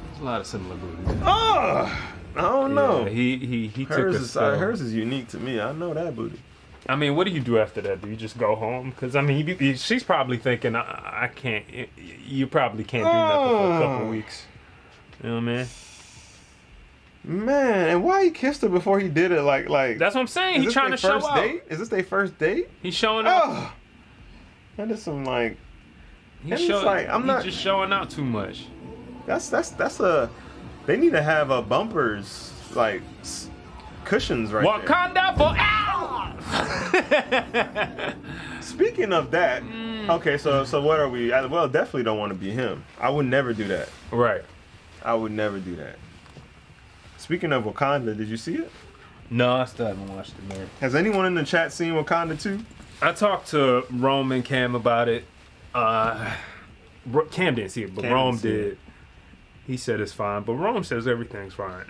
there's a lot of similar booties.
Oh! I don't know.
He took
hers
a
is,
spell.
hers is unique to me. I know that booty.
I mean, what do you do after that? Do you just go home? Because, I mean, she's probably thinking, I can't, you probably can't do nothing for a couple of weeks. You know what I mean?
Man, and why he kissed her before he did it? Like
that's what I'm saying. He's trying to show out.
Date? Is this their first date?
He's showing out.
Oh, that is some like.
He's just showing out too much.
That's a. They need to have bumpers like cushions right
Wakanda
there. Speaking of that, okay, so what are we? Well, definitely don't want to be him. I would never do that.
Right.
I would never do that. Speaking of Wakanda, did you see it?
No, I still haven't watched it, man.
Has anyone in the chat seen Wakanda 2?
I talked to Rome and Cam about it. Cam didn't see it, but Rome did. He said it's fine, but Rome says everything's fine.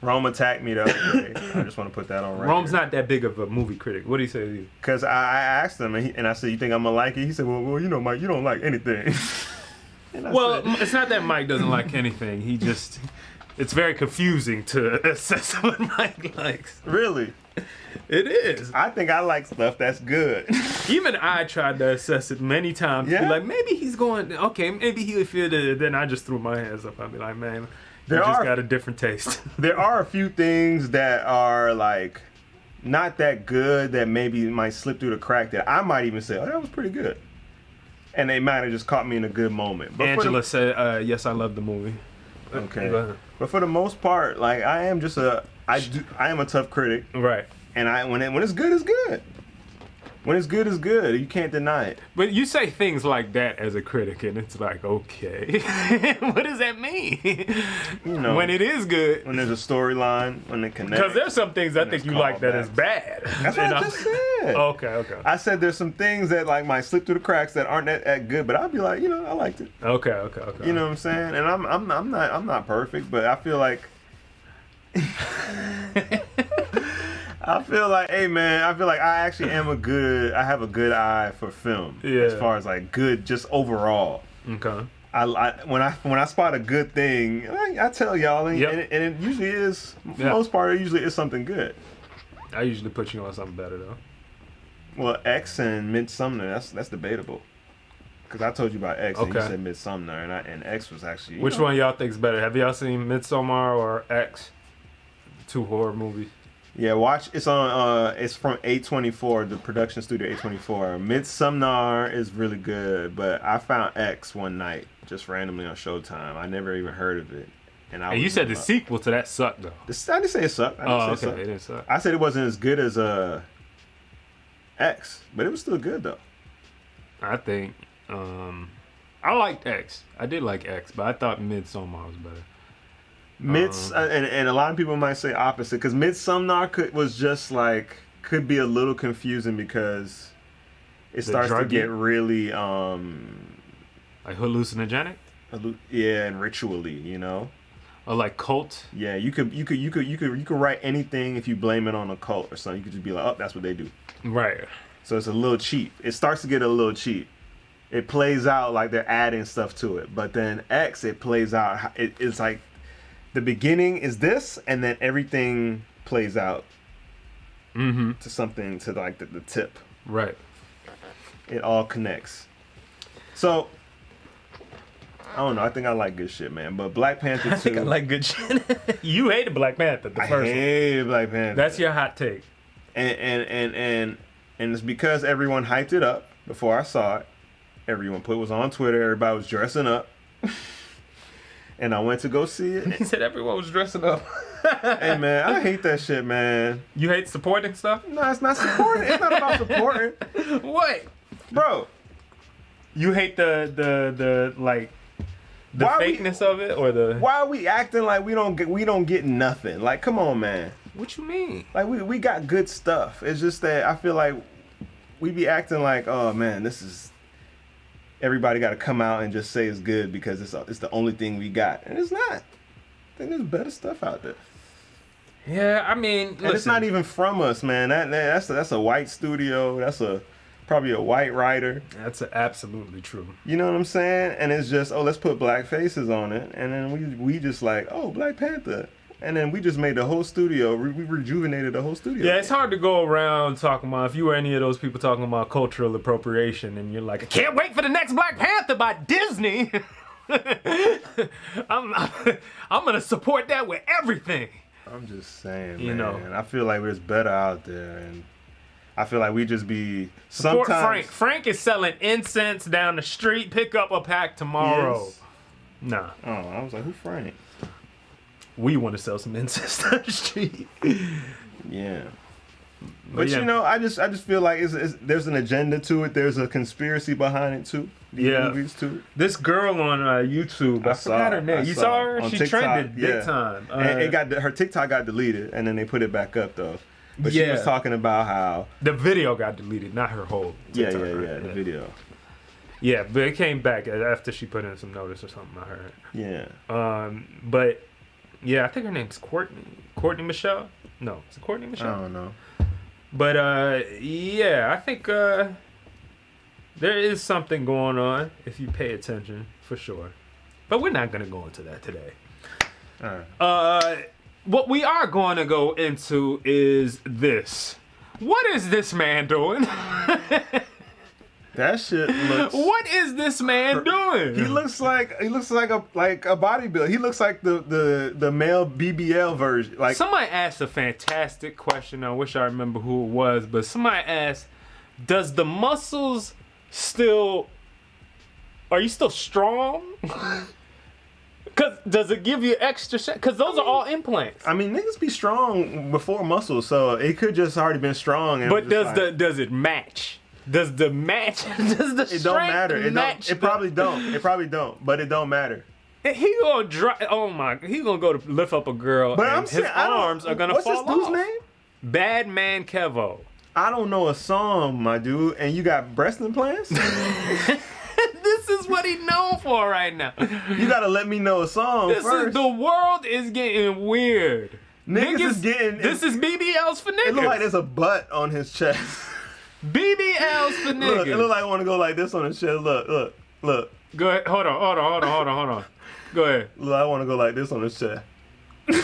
Rome attacked me the other day. I just want to put that on record.
Rome's not that big of a movie critic. What did he say to you?
Because I asked him, and I said, you think I'm going to like it? He said, well, you know, Mike, you don't like anything.
Well, it's not that Mike doesn't like anything. He just... It's very confusing to assess what Mike likes.
Really?
It is.
I think I like stuff that's good.
Even I tried to assess it many times. Yeah? Be like, maybe he's going... Okay, maybe he'll feel it. Then I just threw my hands up. I'd be like, man, you just got a different taste.
There are a few things that are, like, not that good that maybe might slip through the crack that I might even say, oh, that was pretty good. And they might have just caught me in a good moment. But
Angela said, yes, I love the movie.
Okay. But for the most part, like, I am a tough critic.
Right.
And when it's good, it's good. When it's good, it's good. You can't deny it.
But you say things like that as a critic, and it's like, okay. What does that mean? You know, when it is good.
When there's a storyline, when it connects.
Because there's some things I think you like that is bad.
That's what I just said.
Okay. I
said there's some things that like might slip through the cracks that aren't that good, but I'll be like, you know, I liked it.
Okay.
You know what I'm saying? And I'm not perfect, but I feel like hey man, I feel like I actually am I have a good eye for film. Yeah. As far as like good, just overall.
Okay.
When I spot a good thing, I tell y'all, and it usually is, for the most part, it usually is something good.
I usually put you on something better though.
Well, X and Midsumner, that's debatable. Because I told you about X and you said Midsumner, and X was actually...
Which one y'all think's better? Have y'all seen Midsommar or X? 2 horror movies.
Yeah, watch. It's on. It's from A24, the production studio A24. Midsommar is really good, but I found X one night just randomly on Showtime. I never even heard of it, and
you said the sequel to that sucked though.
I didn't say it sucked.
It didn't suck.
I said it wasn't as good as X, but it was still good though.
I think I liked X. I did like X, but I thought Midsommar was better.
And a lot of people might say opposite, because Midsommar was just like, could be a little confusing because it starts to get really
like hallucinogenic.
Yeah, and ritually, you know.
Or like cult.
Yeah, you could write anything if you blame it on a cult or something. You could just be like, oh, that's what they do.
Right.
So it's a little cheap. It starts to get a little cheap. It plays out like they're adding stuff to it, but then X, it plays out. It's like the beginning is this, and then everything plays out to something, to like the tip.
Right.
It all connects. So I don't know. I think I like good shit, man. But Black Panther 2.
I think I like good shit. You hated Black Panther, the first one. I
hated Black Panther.
That's your hot take.
And it's because everyone hyped it up before I saw it. Everyone was on Twitter. Everybody was dressing up. And I went to go see it.
He said everyone was dressing up.
Hey, man, I hate that shit, man.
You hate supporting stuff?
No, it's not supporting. It's not about supporting.
What?
Bro.
You hate the fakeness of it, or the...
Why are we acting like we don't get nothing? Like, come on, man.
What you mean?
Like, we got good stuff. It's just that I feel like we be acting like, oh, man, this is... Everybody got to come out and just say it's good because it's the only thing we got. And it's not. I think there's better stuff out there.
Yeah, I mean,
and it's not even from us, man. That's a white studio. That's probably a white writer.
That's absolutely true.
You know what I'm saying? And it's just, oh, let's put black faces on it. And then we just like, oh, Black Panther. And then we just made the whole studio. We rejuvenated the whole studio.
Yeah, it's hard to go around talking about, if you were any of those people talking about cultural appropriation and you're like, I can't wait for the next Black Panther by Disney. I'm going to support that with everything.
I'm just saying,
you
man.
know.
I feel like there's better out there. And I feel like we just be...
Support
sometimes...
Frank. Frank is selling incense down the street. Pick up a pack tomorrow.
Yes.
Nah.
Oh, I was like, who Frank?
We want to sell some incense down the street.
Yeah. But you know, I just feel like there's an agenda to it. There's a conspiracy behind it too. These movies too.
This girl on YouTube, I forgot her name. You saw her? She TikTok, trended big time.
And her TikTok got deleted, and then they put it back up though. But she was talking about how
the video got deleted, not her whole TikTok.
The video.
Yeah, but it came back after she put in some notice or something, I heard.
Yeah.
But yeah, I think her name's Courtney Michelle. No, is it Courtney Michelle?
I don't know.
But yeah, I think there is something going on if you pay attention, for sure. But we're not gonna go into that today.
All right.
What we are going to go into is this. What is this man doing?
That shit looks...
What is this man doing?
He looks like a bodybuilder. He looks like the male BBL version. Like,
somebody asked a fantastic question. I wish I remember who it was, but somebody asked, "Does the muscles still? Are you still strong? Cause does it give you extra? Cause those are all implants.
I mean, niggas be strong before muscles, so it could just already been strong. And
but does it match? Does the match? Does the
it don't matter. It probably don't. It probably don't. But it don't matter.
He gonna drive. Oh my! He gonna go to lift up a girl, but and his arms are gonna fall off.
What's this dude's name?
Bad Man Kevo.
I don't know a song, my dude. And you got breast implants?
This is what he's known for right now.
You gotta let me know a song first.
The world is getting weird.
Niggas is getting...
This is BBLs for niggas.
It look like there's a butt on his chest.
BBLs for niggas.
Look, it look like I want to go like this on his chest. Look.
Go ahead. Hold on. Go ahead.
Look, I want to go like this on his chest.
What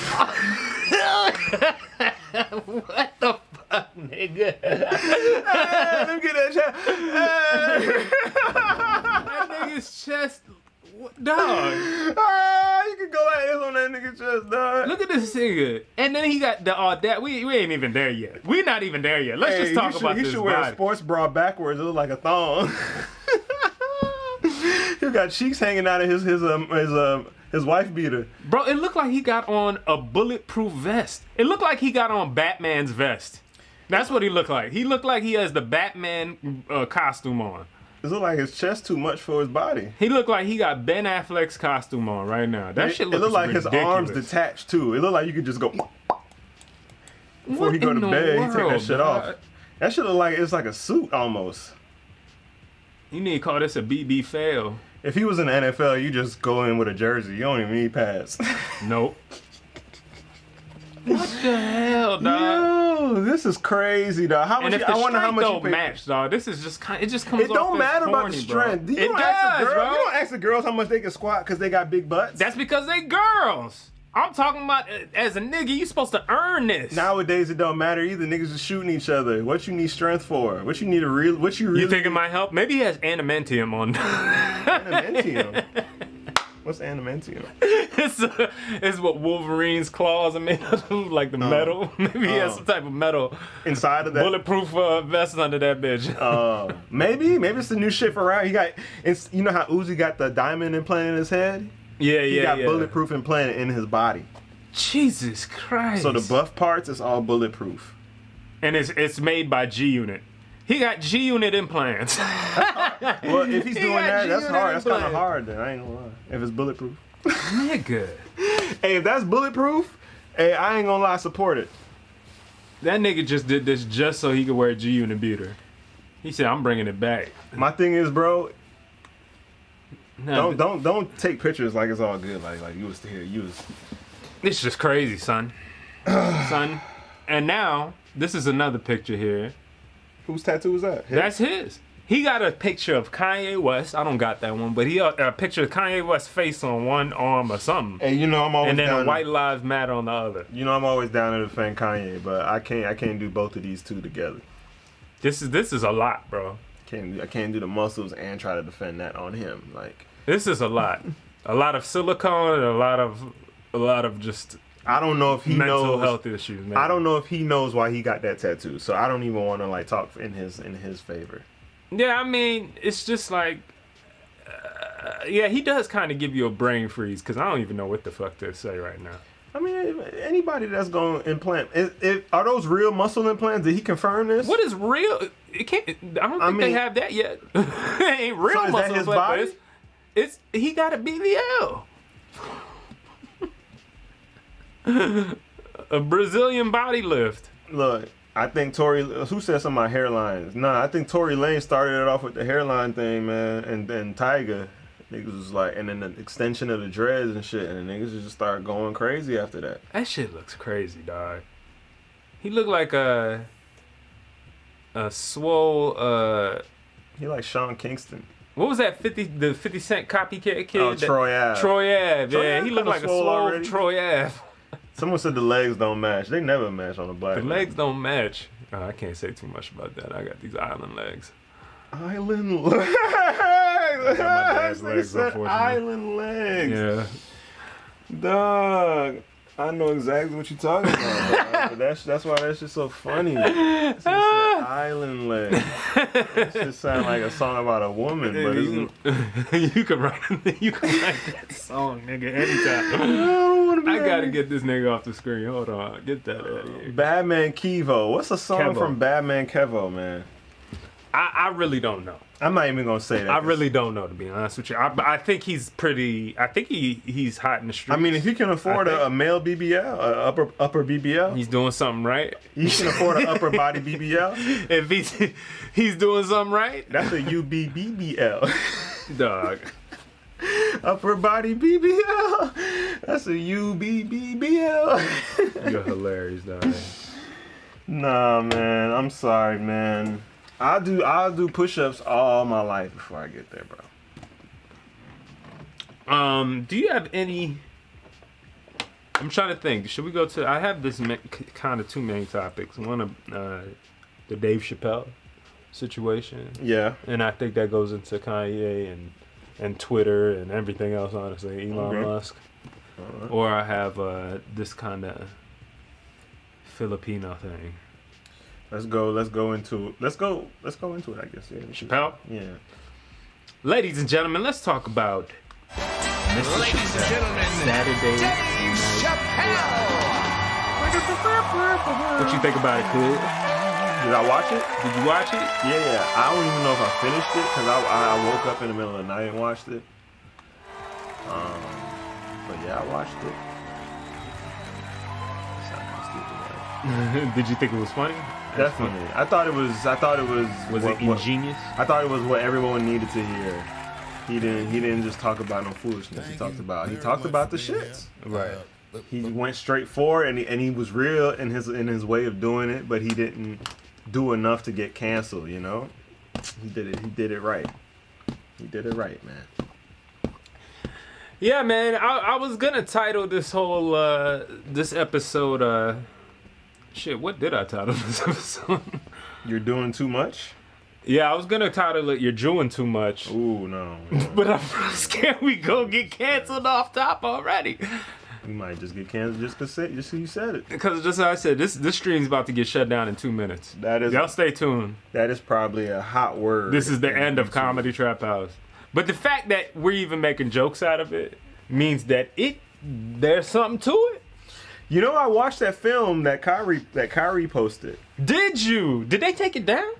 the fuck, nigga?
Let me get that chest.
That nigga's chest, dog.
You can go like this on that nigga's chest, dog.
Look at this nigga. And then he got the that we ain't even there yet. We not even there yet. Let's just talk about this.
He should wear a sports bra backwards. It look like a thong. He got cheeks hanging out of his wife beater.
Bro, it looked like he got on a bulletproof vest. It looked like he got on Batman's vest. That's what he looked like. He looked like he has the Batman costume on.
It look like his chest too much for his body.
He looked like he got Ben Affleck's costume on right now. That shit looks
It looked like
ridiculous.
his arms detached too. It looked like you could just go before he go to
in the
bed. He take that
world,
shit
dog?
off. That shit look like it's like a suit almost.
You need to call this a BB fail.
If he was in the NFL, you just go in with a jersey. You don't even need pads.
Nope. What the hell, dog?
Yo, this is crazy, dog. How much?
And if the
I wonder how
strength
much you
don't
pay.
match, dog, this is just kind. It just comes.
It don't matter about the strength. You
It
don't ask the
does,
girl-
bro.
You don't ask the girls how much they can squat because they got big butts.
That's because they girls. I'm talking about as a nigga, you supposed to earn this.
Nowadays it don't matter either. Niggas is shooting each other. What you need strength for? What you need a real? What you really?
You think it might help? Maybe he has adamantium on.
Adamantium. What's adamantium?
it's what Wolverine's claws are made of, like the metal. Maybe he has some type of metal
Inside of that.
bulletproof vest under that bitch.
Maybe it's the new shit for around. He got. It's you know how Uzi got the diamond implant in his head. He got bulletproof implanted in his body.
Jesus Christ.
So the buff parts is all bulletproof.
And it's made by G Unit. He got G Unit implants.
Well, if he's doing that, that's
G-Unit
hard. That's kind of
implants.
hard. Then I ain't gonna lie. If it's bulletproof.
Nigga.
Hey, if that's bulletproof, hey, I ain't gonna lie. Support it.
That nigga just did this just so he could wear a G Unit beater. He said, I'm bringing it back.
My thing is, bro.
Nah,
Don't take pictures like it's all good. Like you was here. You was.
It's just crazy, son. Son. And now, this is another picture here.
Whose tattoo was that? His?
That's his. He got a picture of Kanye West. I don't got that one, but he got a picture of Kanye West's face on one arm or something.
Hey, you know I'm always
And then
down
a White Lives Matter on the other.
You know I'm always down to defend Kanye, but I can't do both of these two together.
This is a lot, bro.
I can't do the muscles and try to defend that on him. Like
This is a lot. A lot of silicone and a lot of just
I don't know if he
mental
knows
health issues, man.
I don't know if he knows why he got that tattoo, so I don't even want to like talk in his favor.
Yeah, I mean, it's just like, yeah, he does kind of give you a brain freeze because I don't even know what the fuck to say right now.
I mean, anybody that's going to implant, are those real muscle implants? Did he confirm this?
What is real? It can't. I don't think they have that yet. It ain't real
So is
muscle
that his
implant,
body?
but it's he got a BBL. A Brazilian body lift.
Look, I think who said something about hairlines? Nah, I think Tory Lane started it off with the hairline thing, man, and then Tyga. Niggas was like, and then the extension of the dreads and shit, and the niggas just started going crazy after that.
That shit looks crazy, dog. He looked like a swole.
He like Sean Kingston.
What was that? 50 Cent copycat kid?
Oh, Troy Ave.
Troy Ave, yeah. He looked
kinda
like a
swole
swole
already.
Troy Ave.
Someone said the legs don't match. They never match on a black
The
man.
legs don't match. Oh, I can't say too much about that. I got these island legs.
Island legs.
my dad's
They
legs,
said
unfortunately.
Island legs.
Yeah.
Dog. I know exactly what you're talking about, dog, but that's why that shit's so funny. It's just an island leg. That shit sound like a song about a woman, but it's
you can write that song, nigga, anytime. I gotta get this nigga off the screen. Hold on, get that out of here.
Badman Kevo. What's a song
Kevo.
from Badman Kevo, man?
I really don't know.
I'm not even gonna say that.
I really don't know, to be honest with you. I think he's pretty. I think he's hot in the streets.
I mean, if he can afford a male BBL, a upper BBL,
he's doing something right.
he can afford an upper body BBL.
If he's doing something right,
That's a UBBBL.
dog.
Upper body BBL. That's a UBBBL.
You're hilarious, dog.
Nah, man. I'm sorry, man. I'll do push-ups all my life before I get there, bro.
Do you have any? I'm trying to think. Should we go to? I have this kind of two main topics. One of the Dave Chappelle situation.
Yeah.
And I think that goes into Kanye and Twitter and everything else. Honestly, Elon Musk.
Right.
Or I have this kind of Filipino thing.
Let's go into it, I guess. Yeah.
Chappelle.
Yeah.
Ladies and gentlemen, let's talk about
Ladies and gentlemen,
Saturday
Dave Chappelle.
What you think about it, kid?
Did I watch it?
Did you watch it?
Yeah. I don't even know if I finished it because I woke up in the middle of the night and watched it. But yeah, I watched it. Sound kind of stupid, right?
Did you think it was funny?
Definitely. I thought it was.
Was it ingenious?
I thought it was what everyone needed to hear. He didn't just talk about no foolishness. He talked about the shits.
Right.
He went straight for it, and he was real in his way of doing it, but he didn't do enough to get canceled. You know, he did it right. He did it right, man.
Yeah, man. I was gonna title this whole this episode. Shit, what did I title this episode?
You're doing too much.
Yeah, I was gonna title it "You're Doing Too Much."
Ooh, no. Yeah.
But I'm scared we go get canceled off top already.
We might just get canceled just because you said it.
Because just like I said, this stream's about to get shut down in 2 minutes. Y'all stay tuned.
That is probably a hot word.
This is the end of Comedy Trap House. But the fact that we're even making jokes out of it means that there's something to it.
You know, I watched that film that Kyrie posted.
Did you? Did they take it down?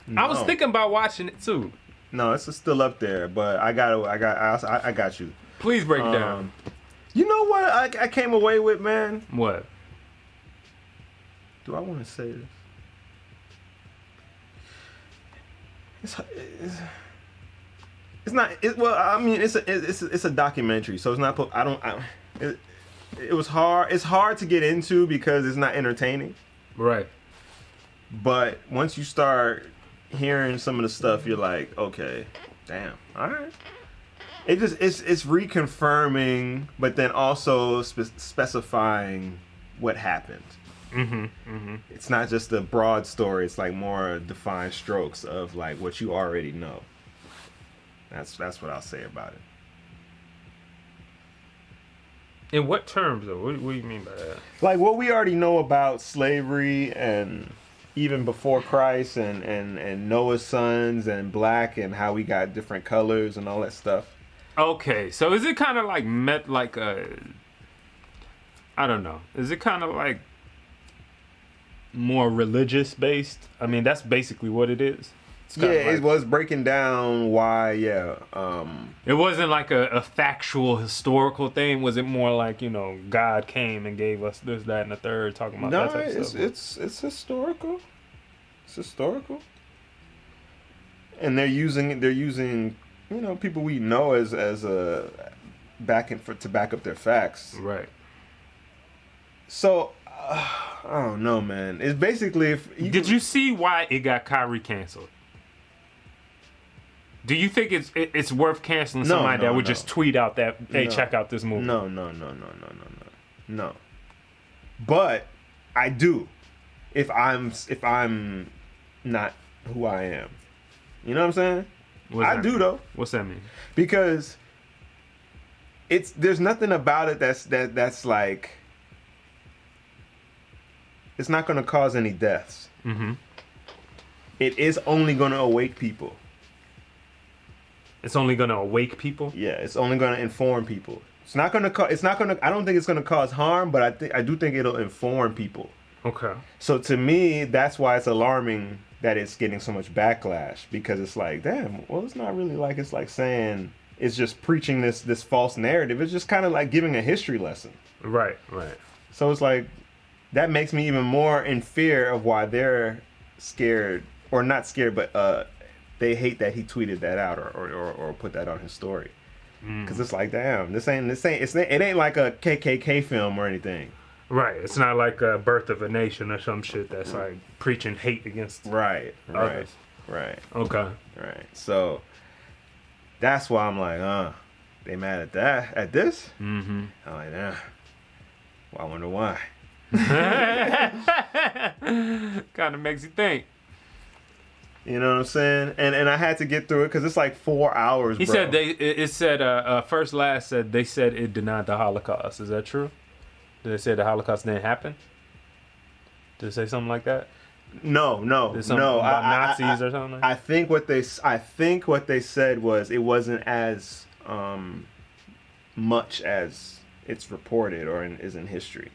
No.
I was thinking about watching it too.
No, it's still up there, but I got you.
Please break down.
You know what I came away with, man?
What?
Do I want to say this? It's not. Well, I mean, it's a documentary, so it's not. It was hard. It's hard to get into because it's not entertaining.
Right.
But once you start hearing some of the stuff, you're like, okay, damn, all right. It's reconfirming, but then also specifying what happened. It's not just a broad story. It's like more defined strokes of like what you already know. That's what I'll say about it.
In what terms, though? What do you mean by that?
Like what we already know about slavery and even before Christ and Noah's sons and black and how we got different colors and all that stuff.
Okay, so is it kind of like I don't know. Is it kind of like more religious based? I mean, that's basically what it is.
Yeah, it was breaking down why. Yeah,
it wasn't like a factual historical thing. Was it more like, you know, God came and gave us this, that, and the third, talking about that type of stuff?
It's historical. It's historical, and they're using you know, people we know as a to back up their facts.
Right.
So I don't know, man. It's basically
Did you see why it got Kyrie canceled? Do you think it's worth canceling somebody that would just tweet out that, hey, check out this movie?
No. But I do. If I'm not who I am. You know what I'm saying? I do though.
What's that mean?
Because there's nothing about it that's like, it's not going to cause any deaths. It is only going to awake people.
It's only going to awake people?
Yeah, it's only going to inform people. It's not going to I don't think it's going to cause harm, but I do think it'll inform people.
Okay.
So to me, that's why it's alarming that it's getting so much backlash, because it's like, damn, well, it's not really like, it's like saying it's just preaching this false narrative. It's just kind of like giving a history lesson.
Right.
So it's like, that makes me even more in fear of why they're scared, or not scared, but they hate that he tweeted that out or put that on his story. Because it's like, damn, it ain't like a KKK film or anything.
Right. It's not like a Birth of a Nation or some shit that's like preaching hate against others.
Right.
Okay.
Right. So that's why I'm like, they mad at this? I'm like, well, I wonder why.
Kind of makes you think.
You know what I'm saying? And I had to get through it because it's like 4 hours,
He
bro.
said it said First Last said they said it denied the Holocaust. Is that true? Did they say the Holocaust didn't happen? Did it say something like that?
No.
About Nazis or something?
I think what they said was it wasn't as much as it's reported or is in history.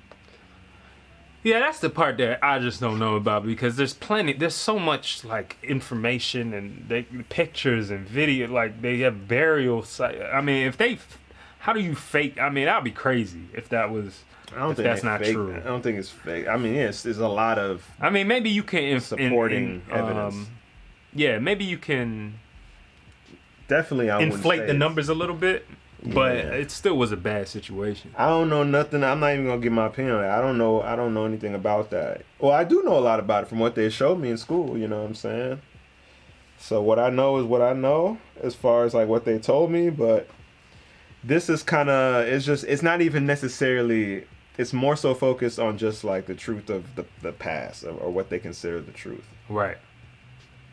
Yeah, that's the part that I just don't know about, because there's so much like information and pictures and video, like they have burial site. I mean, how do you fake? I mean, that'd be crazy if that was.
I don't think
that's not
fake.
true.
I don't think it's fake. I mean, yes, there's a lot of.
I mean, maybe you can
supporting evidence.
Yeah, maybe you can.
Definitely, I
inflate the numbers a little bit, but it still was a bad situation.
I don't know nothing. I'm not even gonna give my opinion on it. I don't know anything about that. Well, I do know a lot about it from what they showed me in school. You know what I'm saying? So what I know is what I know as far as like what they told me. But this is kind of it's not even necessarily. It's more so focused on just like the truth of the past or what they consider the truth.
Right.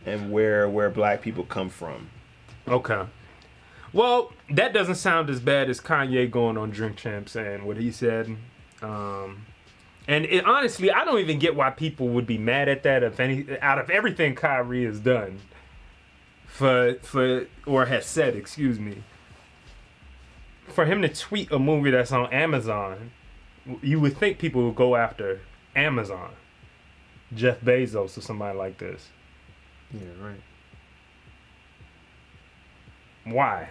And where black people come from.
Okay. Well, that doesn't sound as bad as Kanye going on Drink Champ saying what he said. And honestly, I don't even get why people would be mad at that out of everything Kyrie has done or has said, excuse me. For him to tweet a movie that's on Amazon, you would think people would go after Amazon, Jeff Bezos or somebody like this.
Yeah, right.
Why?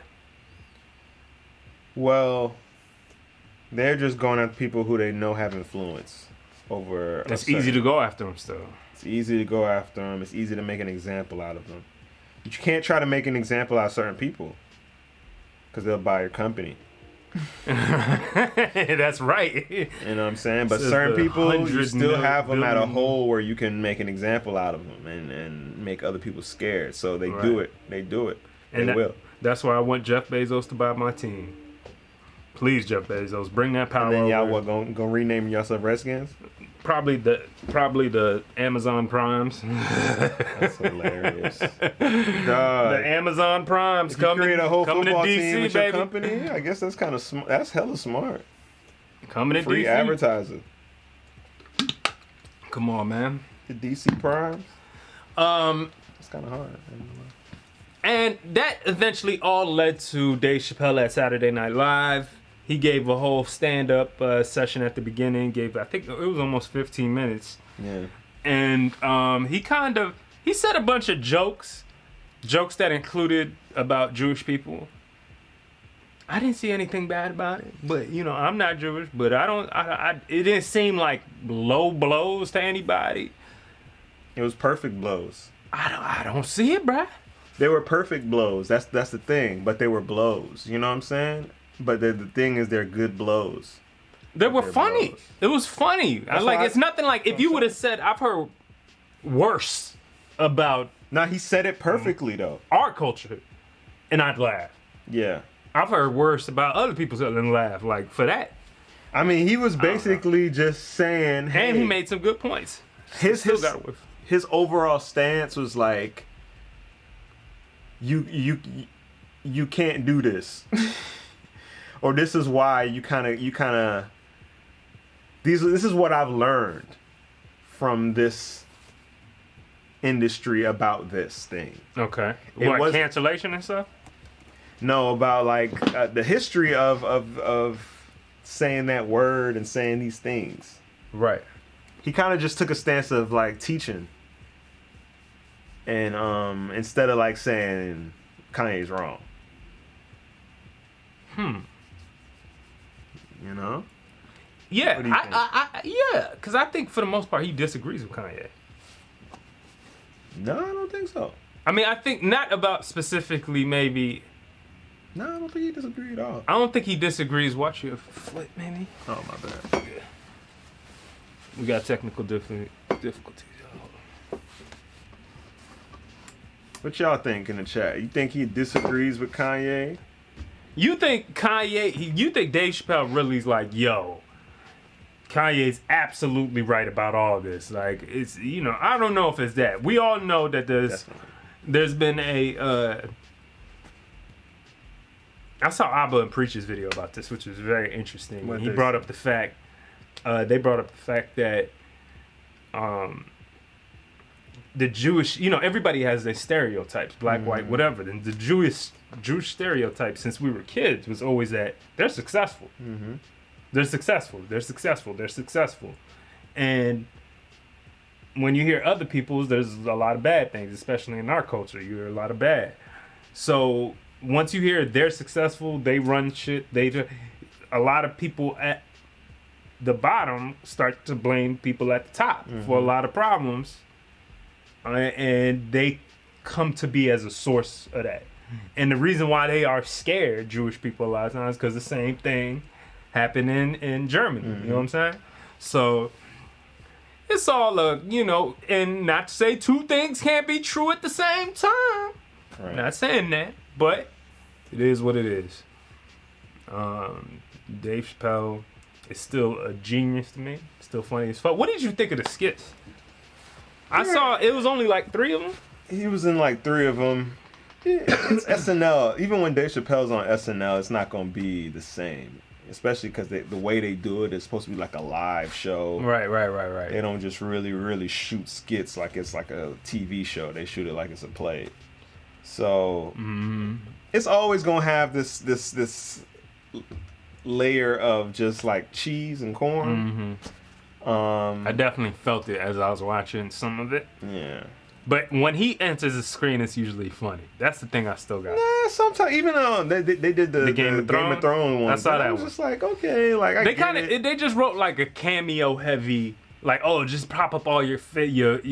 Well, they're just going after people who they know have influence over.
It's easy to go after them still.
It's easy to go after them. It's easy to make an example out of them. But you can't try to make an example out of certain people because they'll buy your company.
That's right.
You know what I'm saying? But certain people, you still have them at a hole where you can make an example out of them and make other people scared. So they do it. They do it. And they will.
That's why I want Jeff Bezos to buy my team. Please, Jeff Bezos, bring that power.
And then y'all
over.
gonna rename yourself Redskins?
Probably the Amazon Primes.
That's hilarious.
The Amazon Primes
if you create a whole
coming
football
to DC,
team with
baby.
your company. I guess that's kind of smart. That's hella smart.
Coming to
Free
DC.
advertising.
Come on, man.
The DC Primes. It's kind of hard.
And that eventually all led to Dave Chappelle at Saturday Night Live. He gave a whole stand-up session at the beginning. I think it was almost 15 minutes.
Yeah.
And he said a bunch of jokes that included about Jewish people. I didn't see anything bad about it, but I'm not Jewish, but it didn't seem like low blows to anybody.
It was perfect blows.
I don't see it, bruh.
They were perfect blows. That's the thing. But they were blows. You know what I'm saying? But the thing is, they're good blows.
They were funny. Blows. It was funny. It's nothing like if you would have said, I've heard worse about.
Now he said it perfectly though.
Art culture, and I'd laugh.
Yeah.
I've heard worse about other people and laugh. Like for that.
I mean, he was basically just saying. Hey,
and he made some good points.
His overall stance was like. You can't do this. Or this is why you kind of this is what I've learned from this industry about this thing.
Okay. What, cancellation and stuff?
No, about like the history of saying that word and saying these things.
Right.
He kind of just took a stance of like teaching. And instead of like saying Kanye's wrong. You know?
Yeah,
what do you think?
Because I think for the most part he disagrees with Kanye.
No, I don't think so.
I mean, I think not about specifically maybe.
No, I don't think he disagrees at all.
I don't think he disagrees. Watch your foot, maybe.
Oh, my bad.
Yeah. We got technical difficulties.
What y'all think in the chat? You think he disagrees with Kanye?
You think Dave Chappelle really is like, yo, Kanye's absolutely right about all this. Like, it's, I don't know if it's that. We all know that there's been I saw Abba and Preach's video about this, which was very interesting. He brought up the fact, they brought up the fact that, the Jewish, everybody has their stereotypes, black, white, whatever. And the Jewish stereotype since we were kids was always that they're successful. They're successful. They're successful. They're successful. And when you hear other people's, there's a lot of bad things, especially in our culture. You hear a lot of bad. So once you hear they're successful, they run shit, a lot of people at the bottom start to blame people at the top for a lot of problems. And they come to be as a source of that. And the reason why they are scared, Jewish people, a lot of times, because the same thing happened in Germany. You know what I'm saying? So it's all and not to say two things can't be true at the same time. Right. Not saying that, but it is what it is. Dave Chappelle is still a genius to me. Still funny as fuck. What did you think of the skits? I saw it was only like 3 of them.
He was in like 3 of them. It's SNL. Even when Dave Chappelle's on SNL, it's not going to be the same. Especially because the way they do it is supposed to be like a live show.
Right.
They don't just really shoot skits like it's like a TV show. They shoot it like it's a play. So it's always going to have this layer of just like cheese and corn.
I definitely felt it as I was watching some of it.
Yeah.
But when he enters the screen, it's usually funny. That's the thing I still got.
Nah, sometimes even they did the Game of Thrones one.
I saw that
I was
one.
just like, okay, like
they just wrote like a cameo heavy, like, oh, just prop up all your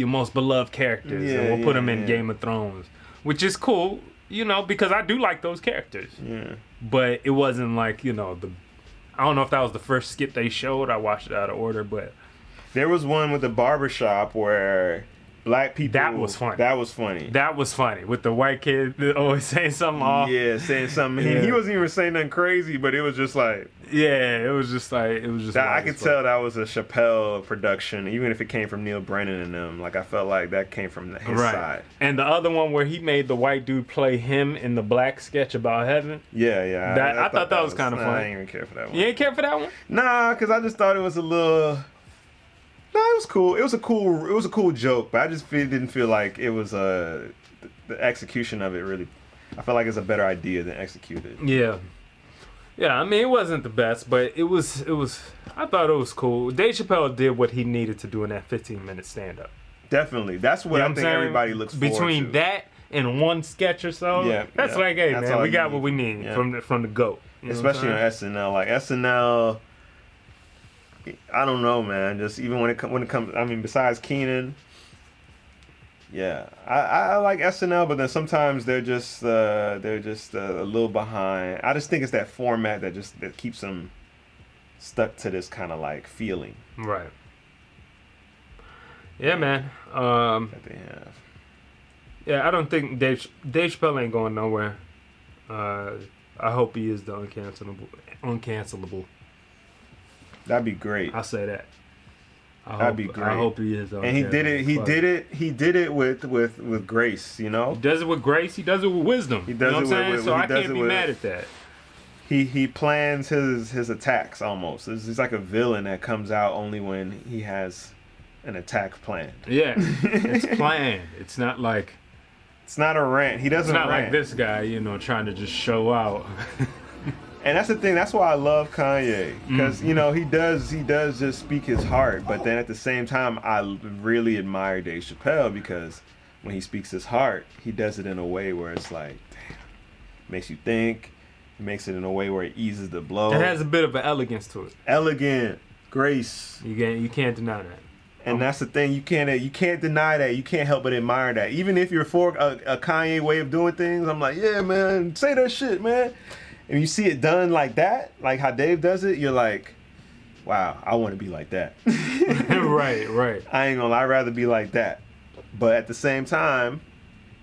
most beloved characters and we'll put them in Game of Thrones, which is cool, because I do like those characters.
Yeah.
But it wasn't like I don't know if that was the first skit they showed. I watched it out of order, but
there was one with the barbershop where black people.
That was funny.
That was funny
with the white kid always saying something off.
Yeah, saying something. He wasn't even saying nothing crazy, but it was just like.
Yeah, it was just.
I could tell that was a Chappelle production, even if it came from Neil Brennan and them. Like I felt like that came from his side.
And the other one where he made the white dude play him in the black sketch about heaven.
Yeah.
I thought that was kind of funny.
I didn't even care for that one.
You ain't care for that one?
Nah, because I just thought it was a little. No, it was cool. It was a cool joke, but I just didn't feel like it was the execution of it really. I felt like it's a better idea than executed.
Yeah. I mean, it wasn't the best, but it was. I thought it was cool. Dave Chappelle did what he needed to do in that 15-minute stand-up.
Definitely, that's what I think everybody looks forward to.
Between that and one sketch or so, that's like, hey man, we got what we need from the GOAT.
Especially on SNL, like SNL. I don't know, man. Just even when it comes, I mean, besides Keenan, I like SNL, but then sometimes they're just a little behind. I just think it's that format that keeps them stuck to this kind of like feeling.
Right. Yeah, man.
That they have.
Yeah, I don't think Dave Chappelle ain't going nowhere. I hope he is the uncancelable.
That'd be great.
I'll say that.
That'd be great.
I hope he is.
And he did it. He did it with grace. He
does it with grace. He does it with wisdom.
He does it with wisdom.
So I can't be mad at that.
He plans his attacks almost. He's like a villain that comes out only when he has an attack planned.
Yeah, it's planned. It's not like.
It's not a rant. He doesn't.
It's not
rant.
like this guy, trying to just show out.
And that's the thing. That's why I love Kanye, because he does just speak his heart. But then at the same time, I really admire Dave Chappelle because when he speaks his heart, he does it in a way where it's like, damn, makes you think. He makes it in a way where it eases the blow.
It has a bit of an elegance to it.
Elegant, grace.
You can't deny that.
And that's the thing. You can't deny that. You can't help but admire that. Even if you're for a Kanye way of doing things, I'm like, yeah, man, say that shit, man. And you see it done like that, like how Dave does it, you're like, wow, I want to be like that.
Right.
I ain't gonna lie, I'd rather be like that. But at the same time,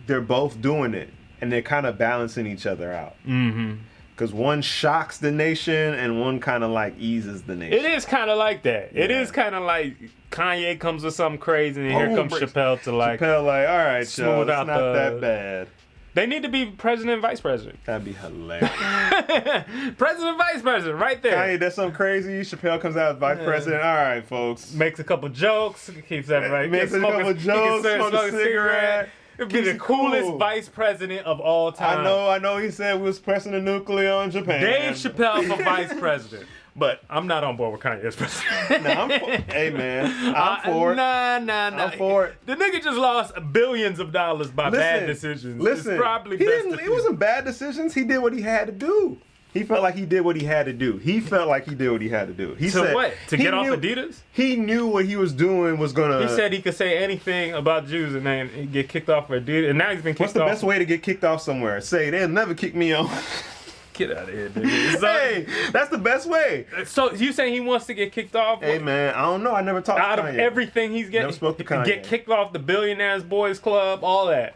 they're both doing it, and they're kind of balancing each other out. Because one shocks the nation, and one kind of like eases the nation.
It is kind of like that. Yeah. It is kind of like Kanye comes with something crazy, and here comes Chappelle to like...
Chappelle like, all right,
smooth out
it's not that bad.
They need to be president and vice president.
That'd be hilarious.
President and vice president, right there.
Kanye, that's something crazy. Chappelle comes out as vice president. All right, folks.
Makes a couple jokes. Keeps everybody.
Makes a couple jokes. Smoke a cigarette.
It'd be the coolest vice president of all time.
I know. He said we was pressing the nuclear on Japan.
Dave Chappelle for vice president.
But
I'm not on board with Kanye's president.
hey man, I'm for it.
Nah.
I'm for it.
The nigga just lost billions of dollars by bad decisions.
Listen,
it's probably
it wasn't bad decisions. He did what he had to do. He felt like he did what he had to do. He said
what? To get off Adidas?
He knew what he was doing was gonna.
He said he could say anything about Jews and then he'd get kicked off for Adidas. And now he's been kicked off.
What's the best way to get kicked off somewhere? Say they'll never kick me off.
Get out of here, nigga.
Hey, that's the best way.
So you saying he wants to get kicked off?
Hey man, I don't know. I never talked
out
to Kanye.
Of everything he's getting.
Never spoke to Kanye.
Get kicked off the Billionaires Boys Club, all that.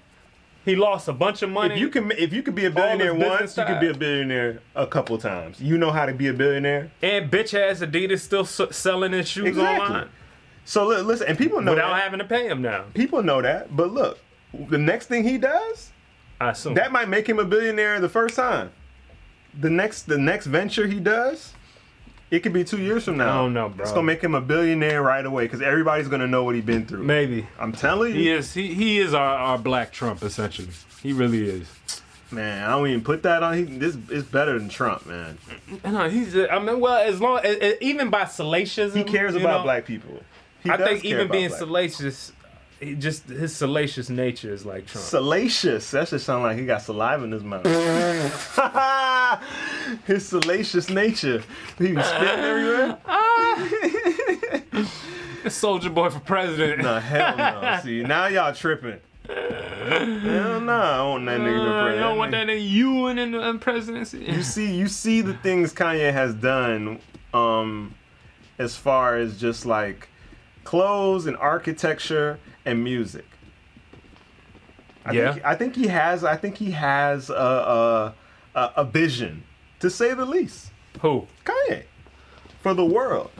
He lost a bunch of money.
If you could be a billionaire once, you could be a billionaire a couple times. You know how to be a billionaire.
And bitch ass Adidas still selling his shoes online.
So listen, and people know
without having to pay him now.
People know that, but look, the next thing he does,
I assume
that might make him a billionaire the first time. The next venture he does, it could be 2 years from now.
I don't know, bro.
It's gonna make him a billionaire right away because everybody's gonna know what he's been through.
Maybe.
I'm telling you.
He is our black Trump essentially. He really is.
Man, I don't even put that on. This is better than Trump, man.
No, as long as even by salacious,
he cares about black people.
I think even being salacious, his salacious nature is like Trump.
Salacious. That should sound like he got saliva in his mouth. His salacious nature. He was spitting everywhere.
Soldier Boy for president.
No, hell no. See, now y'all tripping. Hell no, I want that nigga to be president.
You don't want that nigga you in the presidency.
You see the things Kanye has done, as far as just like clothes and architecture and music. I think he has a vision, to say the least.
Who?
Kanye, for the world.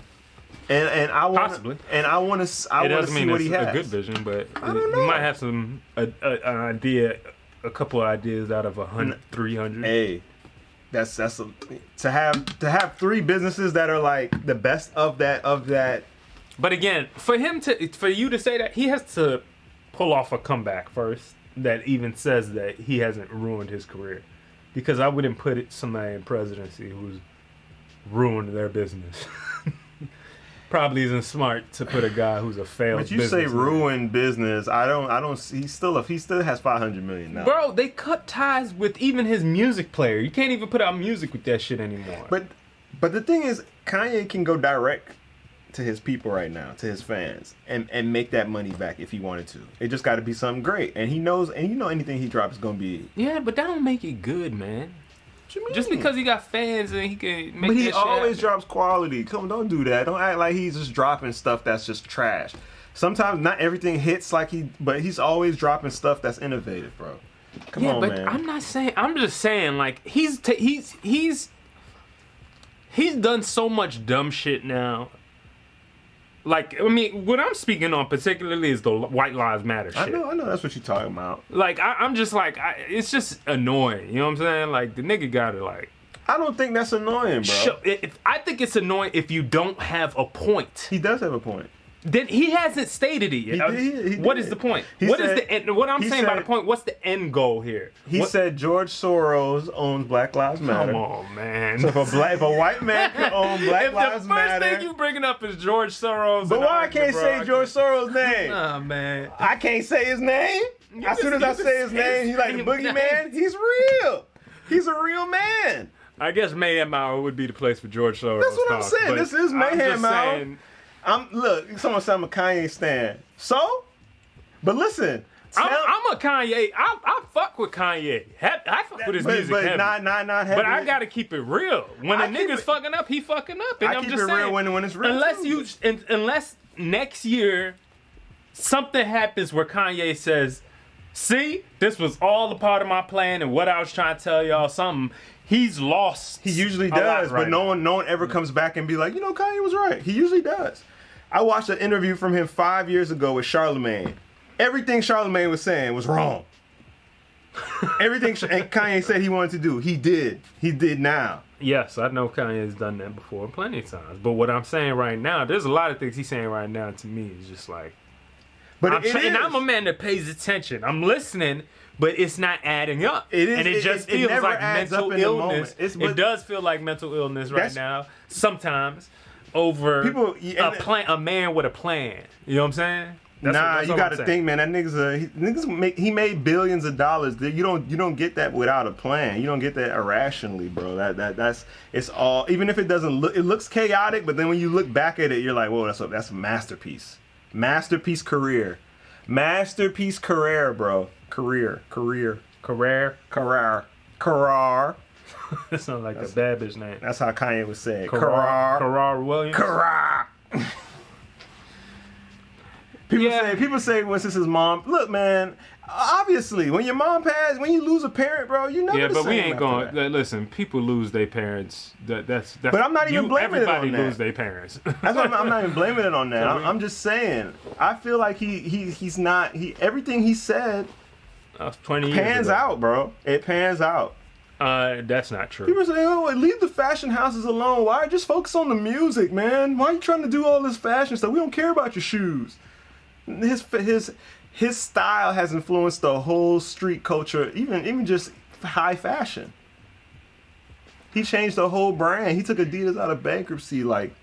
And I want
possibly.
And I want to see what he has.
A good vision, but
I don't know.
He might have some an idea, a couple of ideas out of 300.
Hey, that's to have 3 businesses that are like the best of that.
But again, for you to say that, he has to pull off a comeback first that even says that he hasn't ruined his career, because I wouldn't put somebody in presidency who's ruined their business. Probably isn't smart to put a guy who's a failed.
But you say ruined business. I don't. He still has $500 million now.
Bro, they cut ties with even his music player. You can't even put out music with that shit anymore.
But the thing is, Kanye can go direct to his people right now, to his fans, and make that money back if he wanted to. It just got to be something great, and he knows, and you know anything he drops is gonna be.
Yeah, but that don't make it good, man. What you mean? Just because he got fans and he can make.
But he always drops quality. Come, don't do that. Don't act like he's just dropping stuff that's just trash. Sometimes not everything hits but he's always dropping stuff that's innovative, bro. Come on, man.
I'm not saying. I'm just saying, like he's done so much dumb shit now. Like, I mean, what I'm speaking on particularly is the White Lives Matter shit.
I know that's what you're talking about.
Like, I'm just like, it's just annoying. You know what I'm saying? Like, the nigga gotta like.
I don't think that's annoying, bro.
I think it's annoying if you don't have a point.
He does have a point.
Then he hasn't stated it yet. He did. What is the point? What I'm saying by the point? What's the end goal here?
He said George Soros owns Black Lives Matter.
Come on, man.
So if a white man can own Black Lives Matter,
the first thing you bringing up is George Soros.
But why I can't say George Soros' name?
Nah, man.
I can't say his name. As soon as I say his name, he's like the boogeyman. He's real. He's a real man.
I guess Mayhem Hour would be the place for George Soros.
That's what I'm saying. This is Mayhem Hour. Look, someone said I'm a Kanye stan. So? But listen.
I'm a Kanye. I fuck with Kanye. I fuck with his music heavy.
Not heavy.
But I gotta keep it real. When a nigga's fucking up, he fucking up. And
I keep it real when it's real.
Unless next year something happens where Kanye says, see, this was all a part of my plan and what I was trying to tell y'all something. He's lost.
He usually does, but no one ever comes back and be like, Kanye was right. He usually does. I watched an interview from him 5 years ago with Charlemagne. Everything Charlemagne was saying was wrong. Everything Kanye said he wanted to do, he did. He did now.
Yes, I know Kanye's done that before plenty of times. But what I'm saying right now, there's a lot of things he's saying right now to me is just like... I'm a man that pays attention. I'm listening, but it's not adding up.
It is,
and it just feels
never
like
adds
mental
up in the
illness.
moment.
It does feel like mental illness right now. Sometimes over
people,
a man with a plan. You know what I'm saying?
That's you got to think, man. That he made billions of dollars. You don't get that without a plan. You don't get that irrationally, bro. It's all. Even if it doesn't look, it looks chaotic. But then when you look back at it, you're like, whoa, that's a masterpiece. Masterpiece career, bro. Career.
That sounds like a bad bitch name.
That's how Kanye would say it.
Karar Williams.
Karar. People say when since his mom, look, man, obviously when your mom passed, when you lose a parent, bro, you never.
Yeah, but we ain't
going.
Listen, people lose their parents. That's.
But I'm not even blaming it on that.
Everybody lose their parents.
That's why I'm not even blaming it on that. I'm just saying. I feel like he's not. Everything he said.
20 years
pans
ago.
out, bro. It pans out.
That's not true.
People say, "Oh, leave the fashion houses alone. Why? Just focus on the music, man. Why are you trying to do all this fashion stuff? We don't care about your shoes." His style has influenced the whole street culture, even just high fashion. He changed the whole brand. He took Adidas out of bankruptcy. Like,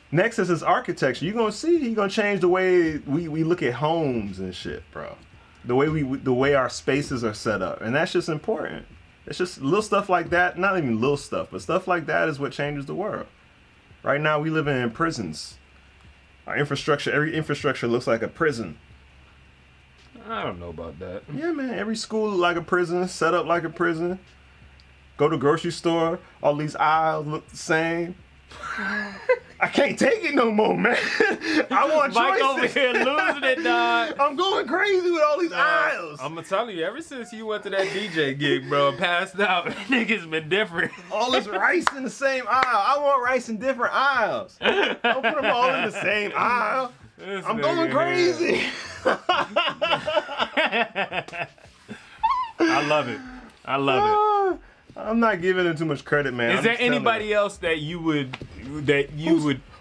next is his architecture. You're gonna see he's gonna change the way we look at homes and shit, bro. The way our spaces are set up, and that's just important. It's just little stuff like that. Not even little stuff, but stuff like that is what changes the world. Right now, we live in prisons. Our infrastructure, every infrastructure looks like a prison.
I don't know about that.
Yeah, man. Every school look like a prison, set up like a prison. Go to the grocery store, all these aisles look the same. I can't take it no more, man. I want
Mike
choices.
over here losing it, dog.
I'm going crazy with all these aisles.
I'm gonna tell you, ever since you went to that DJ gig, bro, passed out, niggas been different.
All this rice in the same aisle. I want rice in different aisles. Don't put them all in the same aisle. I'm going crazy.
I love it.
I'm not giving him too much credit, man.
Is there anybody else that you would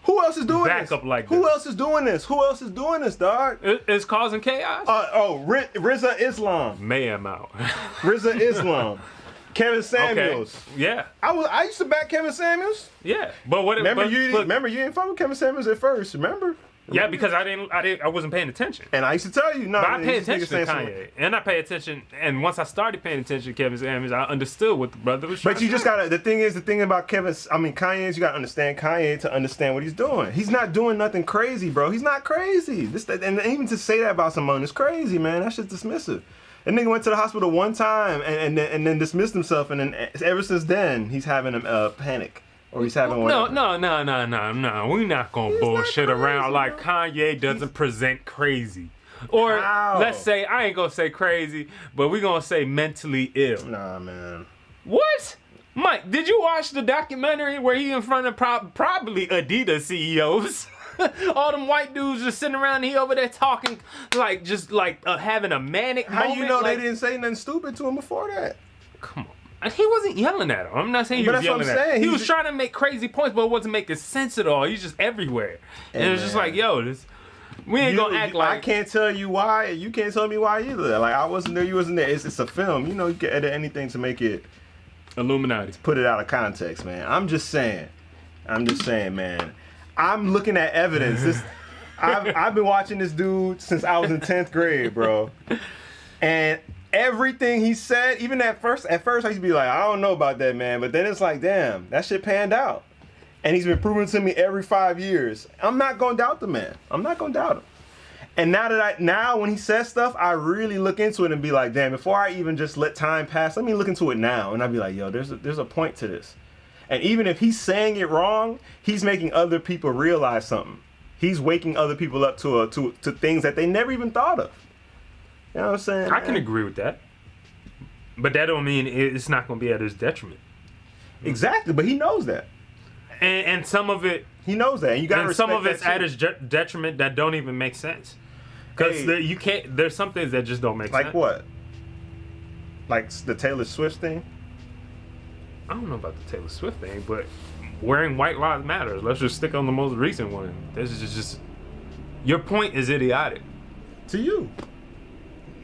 Who else is doing
back
this?
up like
Who
this?
else is doing this? Who else is doing this, dog?
It's causing chaos?
RZA Islam.
Mayhem Hour.
RZA Islam. Kevin Samuels.
Okay. Yeah.
I used to back Kevin Samuels.
Yeah. But what?
Remember you didn't fuck with Kevin Samuels at first. Remember?
Yeah, because I wasn't paying attention.
And I used to tell you, no.
But I pay attention to Kanye, and I pay attention. And once I started paying attention to Kevin Samuels, I understood what the brother was trying
But you just gotta. The thing about Kanye is you gotta understand Kanye to understand what he's doing. He's not doing nothing crazy, bro. He's not crazy. And even to say that about someone is crazy, man. That's just dismissive. That nigga went to the hospital one time and then dismissed himself, and then ever since then he's having a panic. Or he's having one.
No. We're not gonna bullshit around like Kanye doesn't present crazy. Or let's say, I ain't gonna say crazy, but we're gonna say mentally ill.
Nah, man.
What? Mike, did you watch the documentary where he in front of probably Adidas CEOs? All them white dudes just sitting around, he over there talking like having a manic moment.
How you know they didn't say nothing stupid to him before that?
Come on. He wasn't yelling at him. I'm not saying he was yelling at him. He was trying to make crazy points, but it wasn't making sense at all. He's just everywhere. And it was just like, yo, we ain't gonna act like...
I can't tell you why. You can't tell me why either. Like, I wasn't there, you wasn't there. It's a film. You know, you can edit anything to make it...
Illuminati.
Put it out of context, man. I'm just saying, man. I'm looking at evidence. I've been watching this dude since I was in 10th grade, bro. And... everything he said, even at first I used to be like, I don't know about that, man. But then it's like, damn, that shit panned out. And he's been proving to me every 5 years. I'm not gonna doubt the man. I'm not gonna doubt him. And now when he says stuff, I really look into it and be like, damn, before I even just let time pass, let me look into it now. And I'd be like, yo, there's a point to this. And even if he's saying it wrong, he's making other people realize something. He's waking other people up to things that they never even thought of. You know what I'm saying?
I can agree with that. But that don't mean it's not going to be at his detriment.
Exactly, but he knows that.
And some of it...
he knows that, and you got to respect that.
And some of it's at his detriment that don't even make sense. Because you can't... there's some things that just don't make sense.
Like what? Like the Taylor Swift thing?
I don't know about the Taylor Swift thing, but wearing white lives matters. Let's just stick on the most recent one. This is just... your point is idiotic.
To you.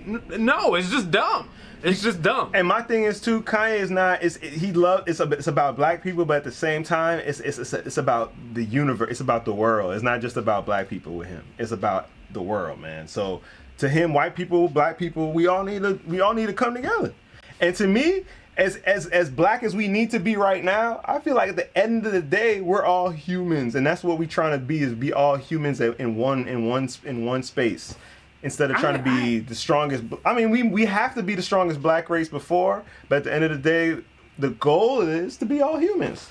No, it's just dumb. It's just dumb.
And my thing is too, Kanye is not. It's about black people, but at the same time, it's about the universe. It's about the world. It's not just about black people with him. It's about the world, man. So to him, white people, black people, we all need to come together. And to me, as black as we need to be right now, I feel like at the end of the day, we're all humans, and that's what we're trying to be, is be all humans in one space. Instead of trying to be the strongest, I mean, we have to be the strongest black race before, but at the end of the day, the goal is to be all humans.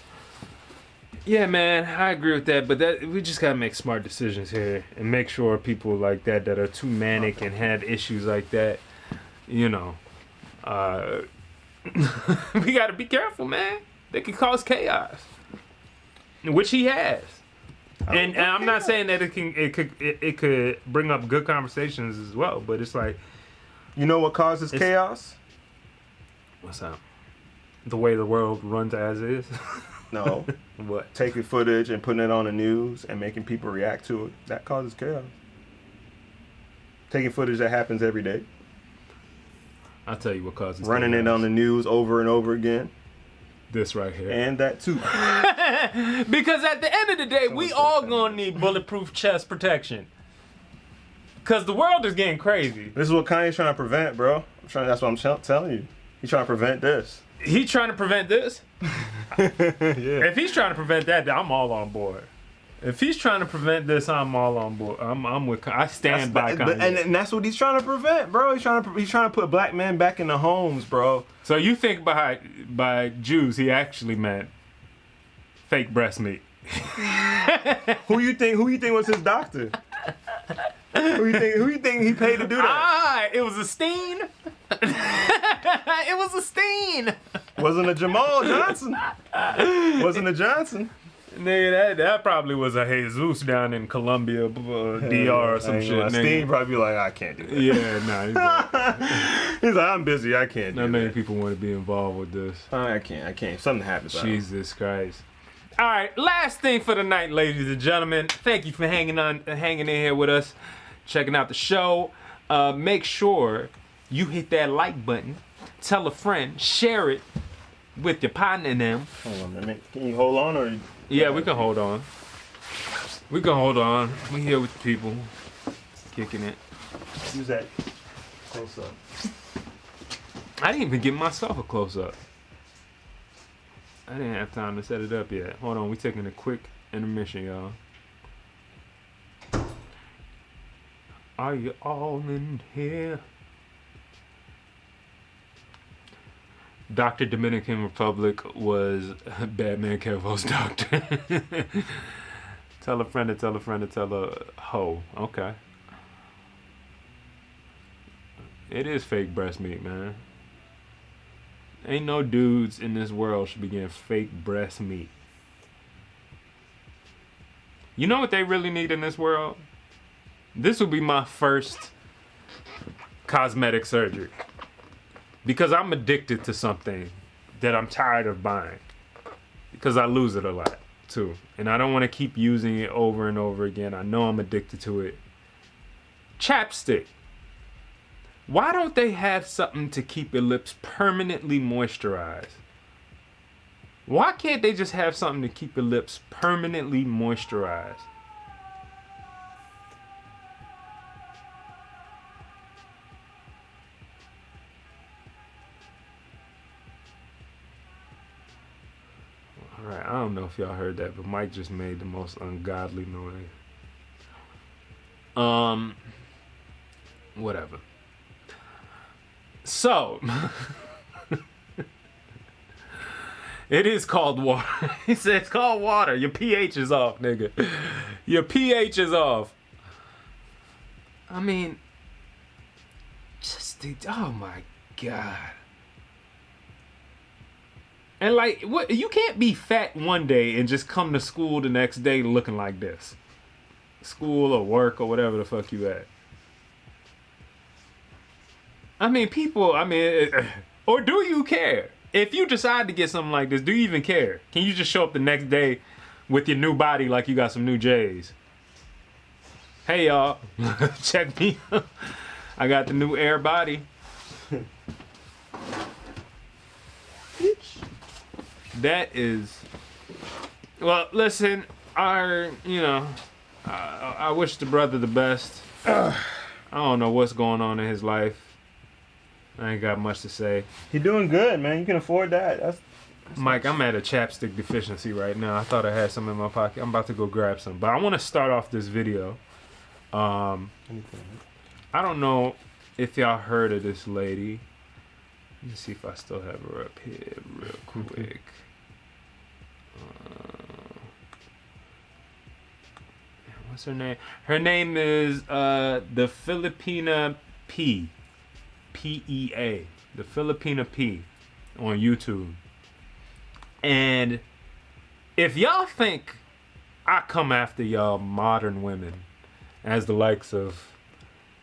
Yeah, man, I agree with that, but we just gotta make smart decisions here and make sure people like that are too manic and have issues like that, you know, we gotta be careful, man. They can cause chaos, which he has. And I'm not saying that it could bring up good conversations as well, but it's like,
you know what causes chaos?
What's up? The way the world runs as is.
No.
What?
Taking footage and putting it on the news and making people react to it, that causes chaos. Taking footage that happens every day.
I'll tell you what causes
running
chaos.
It on the news over and over again.
This right here.
And that too.
Because at the end of the day, we all gonna need bulletproof chest protection. Because the world is getting crazy.
This is what Kanye's trying to prevent, bro. That's what I'm telling you. He's trying to prevent this.
He's trying to prevent this?
Yeah.
If he's trying to prevent that, then I'm all on board. If he's trying to prevent this, I'm all on board. I'm with. I stand by Kanye.
And that's what he's trying to prevent, bro. He's trying to put black men back in the homes, bro.
So you think by Jews, he actually meant fake breast meat?
Who you think was his doctor? Who you think he paid to do that?
Ah, it was a steen. It was a steen.
Wasn't a Jamal Johnson. Wasn't a Johnson.
Nigga, that probably was a Jesus down in Colombia, DR or some shit.
Steve probably be like, I can't do that.
Yeah, nah.
He's like, I'm busy. I can't do that.
Not many people want to be involved with this.
I can't. Something happens.
Jesus Christ. All right, last thing for the night, ladies and gentlemen. Thank you for hanging in here with us, checking out the show. Make sure you hit that like button. Tell a friend. Share it with your partner and them.
Hold on a minute. Can you hold on or?
Yeah, we can hold on. We can hold on. We here with the people. Kicking it.
Use that close up.
I didn't even give myself a close up. I didn't have time to set it up yet. Hold on, we taking a quick intermission, y'all. Are you all in here? Dr. Dominican Republic was Batman Kevo's doctor. Tell a friend to tell a friend to tell a hoe. Okay. It is fake breast meat, man. Ain't no dudes in this world should be getting fake breast meat. You know what they really need in this world? This will be my first cosmetic surgery. Because I'm addicted to something that I'm tired of buying. Because I lose it a lot, too. And I don't want to keep using it over and over again. I know I'm addicted to it. Chapstick. Why don't they have something to keep your lips permanently moisturized? Why can't they just have something to keep your lips permanently moisturized? Alright, I don't know if y'all heard that, but Mike just made the most ungodly noise. Whatever. So, it is called water. He said it's called water. Your pH is off, nigga. Your pH is off. I mean, oh my God. And like, what? You can't be fat one day and just come to school the next day looking like this. School or work or whatever the fuck you at. I mean, people, or do you care? If you decide to get something like this, do you even care? Can you just show up the next day with your new body like you got some new J's? Hey, y'all. Check me. I got the new Air body. That is, well, listen, I wish the brother the best. I don't know what's going on in his life. I ain't got much to say.
He doing good, man. You can afford that. That's
Mike, I'm at a chapstick deficiency right now. I thought I had some in my pocket. I'm about to go grab some. But I want to start off this video. I don't know if y'all heard of this lady. Let me see if I still have her up here real quick. What's her name? Her name is the Filipina P. P-E-A. The Filipina P on YouTube. And if y'all think I come after y'all modern women as the likes of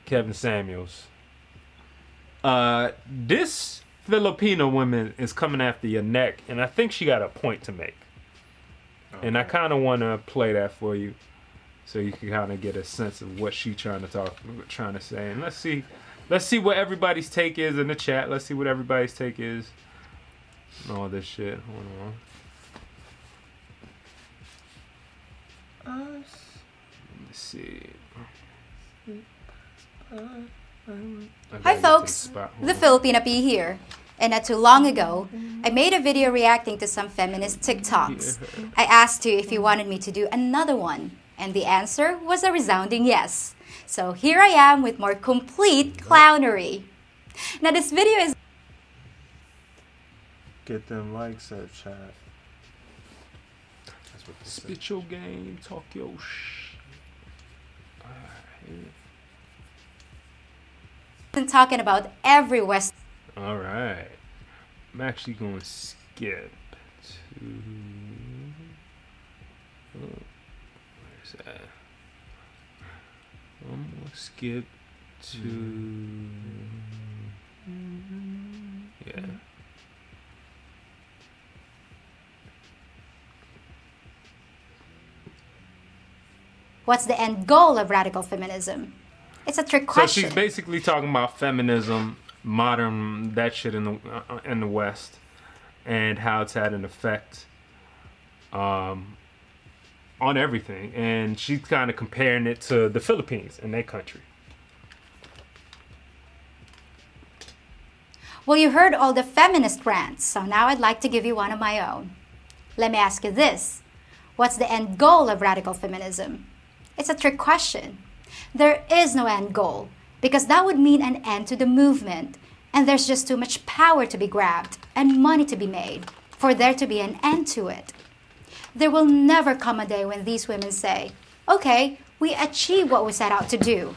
Kevin Samuels, this Filipino woman is coming after your neck, and I think she got a point to make. Okay. And I kind of want to play that for you, so you can kind of get a sense of what she's trying to say. And let's see what everybody's take is in the chat. Let's see what everybody's take is. All this shit. Hold on. Let's see.
Hi folks, the Filipina P here. And not too long ago, I made a video reacting to some feminist TikToks. I asked you if you wanted me to do another one, and the answer was a resounding yes. So here I am with more complete clownery. Now this video is...
Get them likes at chat.
That's what they say. Spit your game, talk your shh.
talking about every West...
Alright. I'm actually going to skip to... where's that? I'm going to skip to... yeah.
What's the end goal of radical feminism? It's a trick question.
So she's basically talking about feminism, modern, that shit in the West, and how it's had an effect on everything. And she's kind of comparing it to the Philippines and their country.
Well, you heard all the feminist rants, so now I'd like to give you one of my own. Let me ask you this. What's the end goal of radical feminism? It's a trick question. There is no end goal, because that would mean an end to the movement, and there's just too much power to be grabbed and money to be made for there to be an end to it. There will never come a day when these women say, okay, we achieved what we set out to do.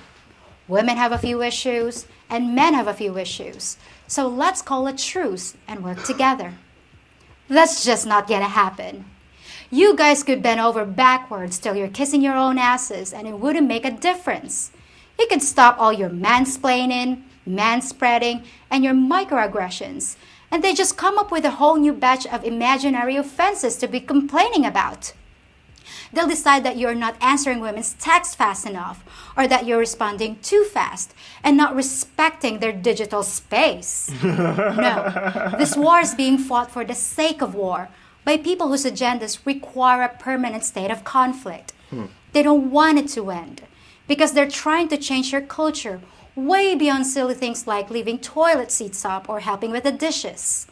Women have a few issues, and men have a few issues, so let's call a truce and work together. That's just not gonna happen. You guys could bend over backwards till you're kissing your own asses and it wouldn't make a difference. You could stop all your mansplaining, manspreading, and your microaggressions, and they just come up with a whole new batch of imaginary offenses to be complaining about. They'll decide that you're not answering women's texts fast enough, or that you're responding too fast and not respecting their digital space. No, this war is being fought for the sake of war, by people whose agendas require a permanent state of conflict. They don't want it to end because they're trying to change your culture way beyond silly things like leaving toilet seats up or helping with the dishes.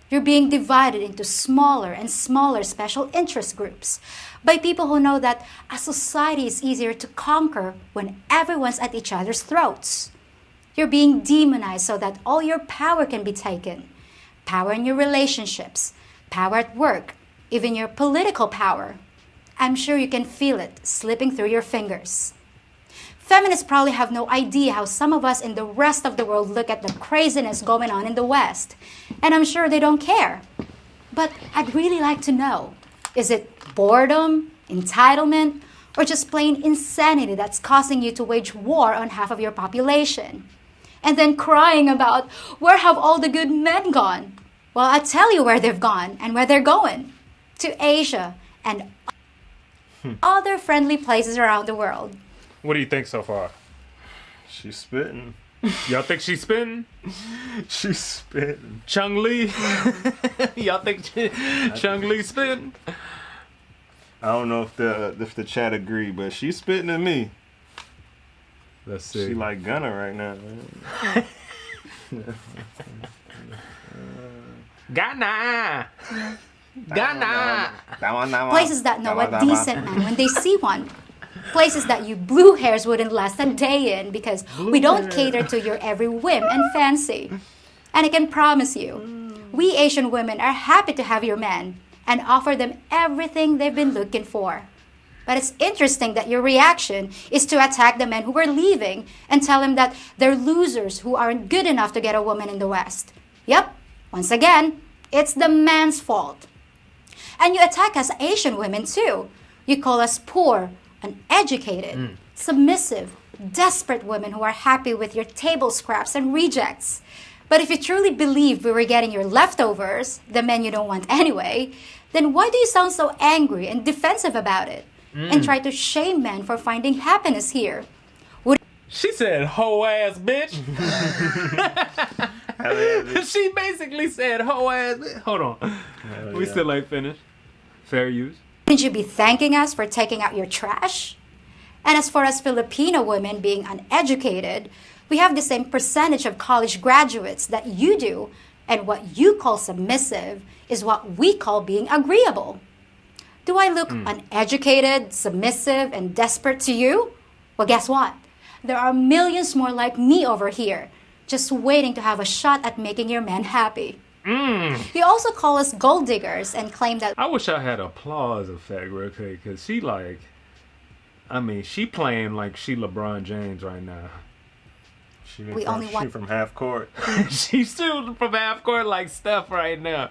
You're being divided into smaller and smaller special interest groups by people who know that a society is easier to conquer when everyone's at each other's throats. You're being demonized so that all your power can be taken. Power in your relationships, power at work, even your political power. I'm sure you can feel it slipping through your fingers. Feminists probably have no idea how some of us in the rest of the world look at the craziness going on in the West. And I'm sure they don't care. But I'd really like to know, is it boredom, entitlement, or just plain insanity that's causing you to wage war on half of your population? And then crying about, where have all the good men gone? Well, I'll tell you where they've gone and where they're going. To Asia and other friendly places around the world.
What do you think so far?
She's spitting.
Y'all think she's spitting?
She's spitting.
Chung Lee? Y'all think Chung Lee spitting?
I don't know if the chat agree, but she's spitting at me.
Let's see.
She like Gunna right now, man.
Ghana!
Places that know a decent man when they see one. Places that you blue hairs wouldn't last a day in because we don't cater to your every whim and fancy. And I can promise you, we Asian women are happy to have your men and offer them everything they've been looking for. But it's interesting that your reaction is to attack the men who are leaving and tell them that they're losers who aren't good enough to get a woman in the West. Yep, once again, it's the man's fault. And you attack us Asian women too. You call us poor, uneducated, submissive, desperate women who are happy with your table scraps and rejects. But if you truly believe we were getting your leftovers, the men you don't want anyway, then why do you sound so angry and defensive about it? And try to shame men for finding happiness here?
She said, hoe ass bitch. She basically said, hoe ass bitch. Hold on. We still ain't finished. Fair use.
Wouldn't you be thanking us for taking out your trash? And as for us Filipino women being uneducated, we have the same percentage of college graduates that you do, and what you call submissive is what we call being agreeable. Do I look uneducated, submissive, and desperate to you? Well, guess what? There are millions more like me over here, just waiting to have a shot at making your men happy. You also call us gold diggers and claim that...
I wish I had applause effect real quick, because she like... I mean, she playing like she LeBron James right now.
She from half court.
She's shooting from half court like Steph right now.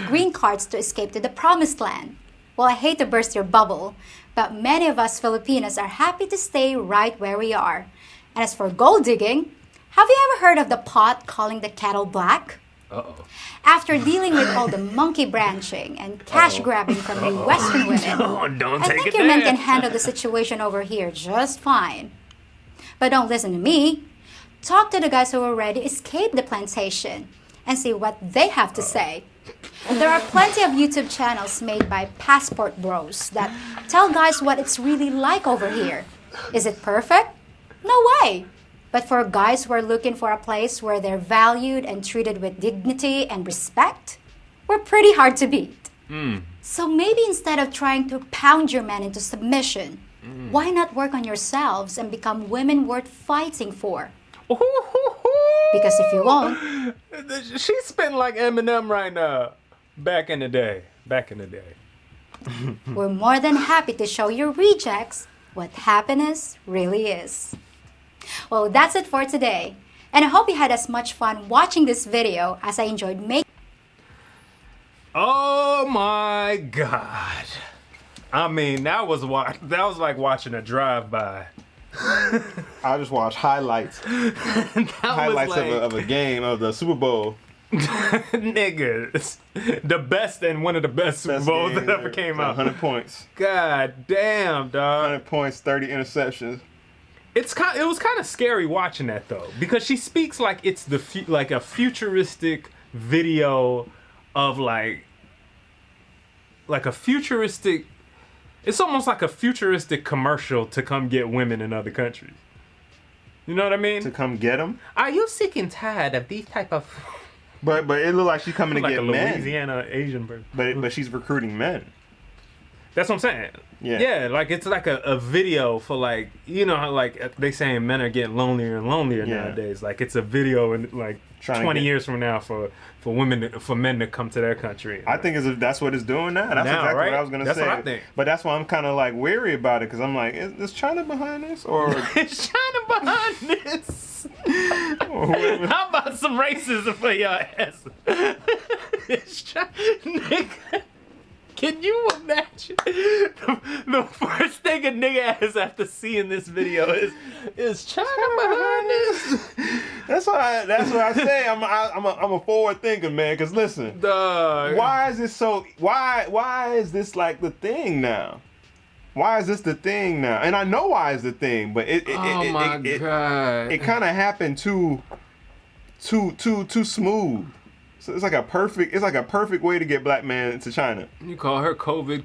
green cards to escape to the promised land. Well, I hate to burst your bubble, but many of us Filipinos are happy to stay right where we are. And as for gold digging, have you ever heard of the pot calling the kettle black?
Uh-oh.
After dealing with all the monkey branching and cash grabbing from you Western women,
Don't
I
take
think
it
your men
there.
can handle the situation over here just fine. But don't listen to me. Talk to the guys who already escaped the plantation and see what they have to say. There are plenty of YouTube channels made by passport bros that tell guys what it's really like over here. Is it perfect? No way. But for guys who are looking for a place where they're valued and treated with dignity and respect, we're pretty hard to beat. So maybe instead of trying to pound your men into submission, why not work on yourselves and become women worth fighting for? Because if you won't...
She's spitting like Eminem right now. Back in the day.
We're more than happy to show your rejects what happiness really is. Well, that's it for today. And I hope you had as much fun watching this video as I enjoyed making.
Oh my God. I mean, that was like watching a drive-by.
I just watched highlights. Highlights
like,
of a game of the Super Bowl.
Niggas, the best and one of the best Super Bowls that ever came out.
100 points.
God damn, dog.
100 points, 30 interceptions.
It was kind of scary watching that though, because she speaks like it's like a futuristic video of like a futuristic. It's almost like a futuristic commercial to come get women in other countries. You know what I mean?
To come get them?
Are you sick and tired of these type of...
But it looked like she's coming to
like
get
a
men.
Louisiana Asian person.
But she's recruiting men.
That's what I'm saying. Yeah, like it's like a video for like, you know how like they saying men are getting lonelier and lonelier nowadays. Like it's a video in like 20 years from now for men to come to their country.
I think that's what it's doing now. That's exactly what I was gonna say.
That's what I think.
But that's why I'm kind of like weary about it, because I'm like, is China behind this or
is China behind this? How about some racism for your ass? It's China, nigga. Can you imagine? The first thing a nigga has after seeing this video is China behind this?
That's what I say. I'm a forward thinker, man. Cause listen, why is this so? Why is this like the thing now? why is this the thing now? And I know why it's the thing, but it
God.
It kind of happened too smooth. So it's like a perfect way to get black man into China.
You call her COVID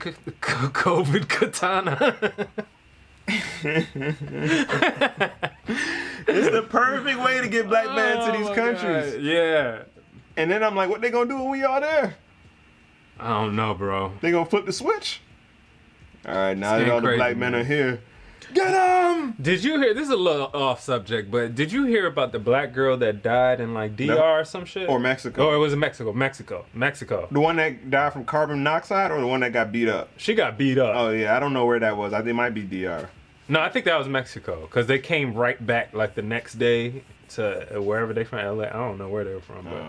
katana.
It's the perfect way to get black men to these countries.
God. Yeah.
And then I'm like, what they gonna do when we all there?
I don't know, bro.
They gonna flip the switch? All right, now that all the
crazy,
black men
man.
are here, get them!
Did you hear? This is a little off subject, but did you hear about the black girl that died in like DR or some shit?
Or Mexico?
Oh, it was in Mexico.
The one that died from carbon monoxide, or the one that got beat up?
She got beat up.
Oh yeah, I don't know where that was. I think it might be DR.
No, I think that was Mexico because they came right back like the next day to wherever they from. LA. I don't know where they were from, but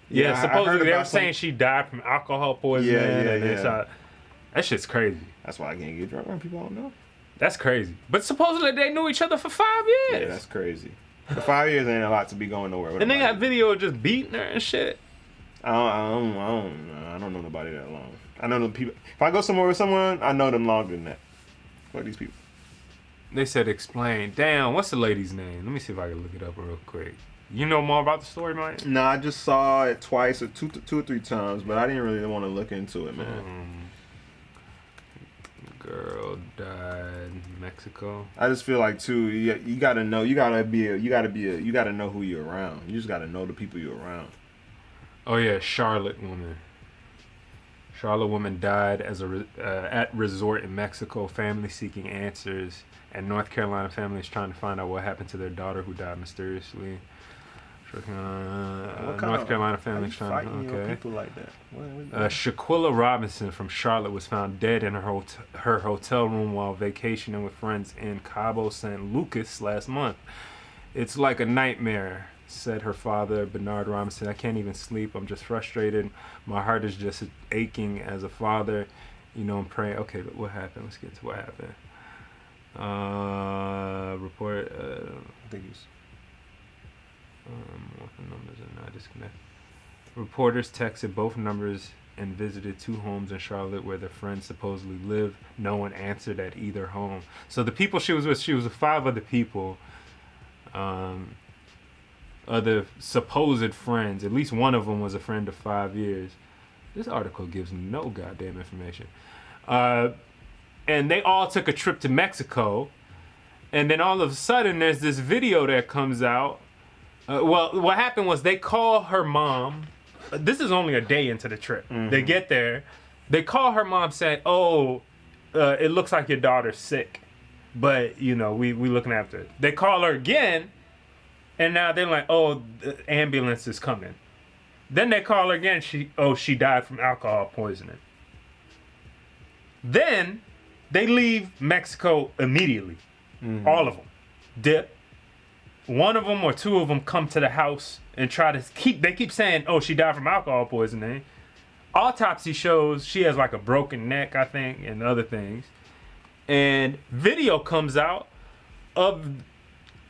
Yeah, I
supposedly
heard
they were
about
saying she died from alcohol poisoning.
Yeah.
That shit's crazy.
That's why I can't get drunk when people don't know.
That's crazy. But supposedly they knew each other for 5 years.
Yeah, that's crazy. For 5 years ain't a lot to be going nowhere with.
And they got
nobody.
video of just beating her and shit.
I don't know nobody that long. I know the people. If I go somewhere with someone, I know them longer than that. Fuck these people.
They said explain. Damn, what's the lady's name? Let me see if I can look it up real quick. You know more about the story, Mike?
No, I just saw it twice or two or three times, but I didn't really want to look into it, man.
Girl died in Mexico.
I just feel like too, you gotta know, you gotta know who you're around. You just gotta know the people you're around.
Oh yeah, Charlotte woman. Charlotte woman died at resort in Mexico. Family seeking answers, and North Carolina families trying to find out what happened to their daughter who died mysteriously. North Carolina families trying to
people like that.
Shaquilla Robinson from Charlotte was found dead in her hotel room while vacationing with friends in Cabo San Lucas last month. It's like a nightmare, said her father, Bernard Robinson. I can't even sleep. I'm just frustrated. My heart is just aching as a father. You know, I'm praying. Okay, but what happened? Let's get to what happened. Report.
I think he's...
numbers are not disconnected. Reporters texted both numbers and visited 2 homes in Charlotte where their friends supposedly live. No one answered at either home. So the people she was with 5 other people, other supposed friends. At least one of them was a friend of 5 years. This article gives no goddamn information. And they all took a trip to Mexico. And then all of a sudden there's this video that comes out. Well, what happened was they call her mom. This is only a day into the trip. Mm-hmm. They get there. They call her mom saying, it looks like your daughter's sick. But, you know, we looking after her. They call her again. And now they're like, the ambulance is coming. Then they call her again. She died from alcohol poisoning. Then they leave Mexico immediately. Mm-hmm. All of them. Dip. One of them or 2 of them come to the house and they keep saying, she died from alcohol poisoning. Autopsy shows she has like a broken neck, I think, and other things. And video comes out of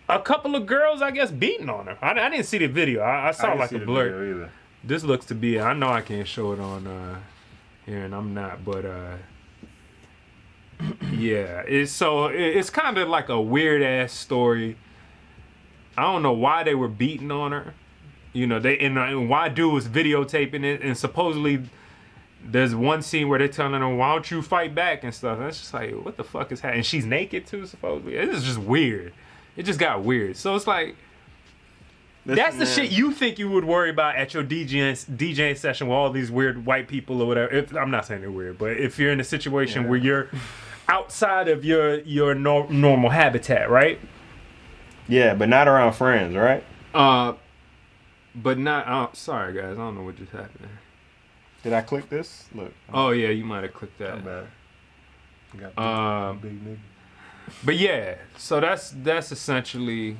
a couple of girls, I guess, beating on her. I didn't see the video. I saw like a blur. This looks to be, I know I can't show it on here and I'm not, but yeah. It's kind of like a weird ass story. I don't know why they were beating on her. You know, and why dude was videotaping it, and supposedly there's one scene where they're telling her, why don't you fight back and stuff. And it's just like, what the fuck is happening? And she's naked too, supposedly. It is just weird. It just got weird. So it's like, that's the shit you think you would worry about at your DJing session with all these weird white people or whatever. I'm not saying they're weird, but if you're in a situation where you're outside of your normal habitat, right?
Yeah, but not around friends, right?
But not. Sorry, guys. I don't know what just happened.
Did I click this? Look.
Oh yeah, you might have clicked that.
Bad. Got big nigga.
But yeah, so that's essentially.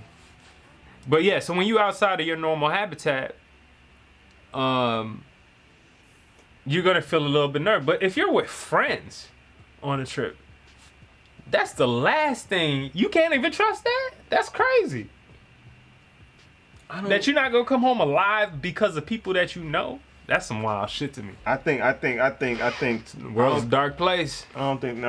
But yeah, so when you outside of your normal habitat, you're gonna feel a little bit nervous. But if you're with friends on a trip, that's the last thing. You can't even trust that? That's crazy. That you're not gonna come home alive because of people that you know? That's some wild shit to me.
I think.
The world's a dark place.
I don't think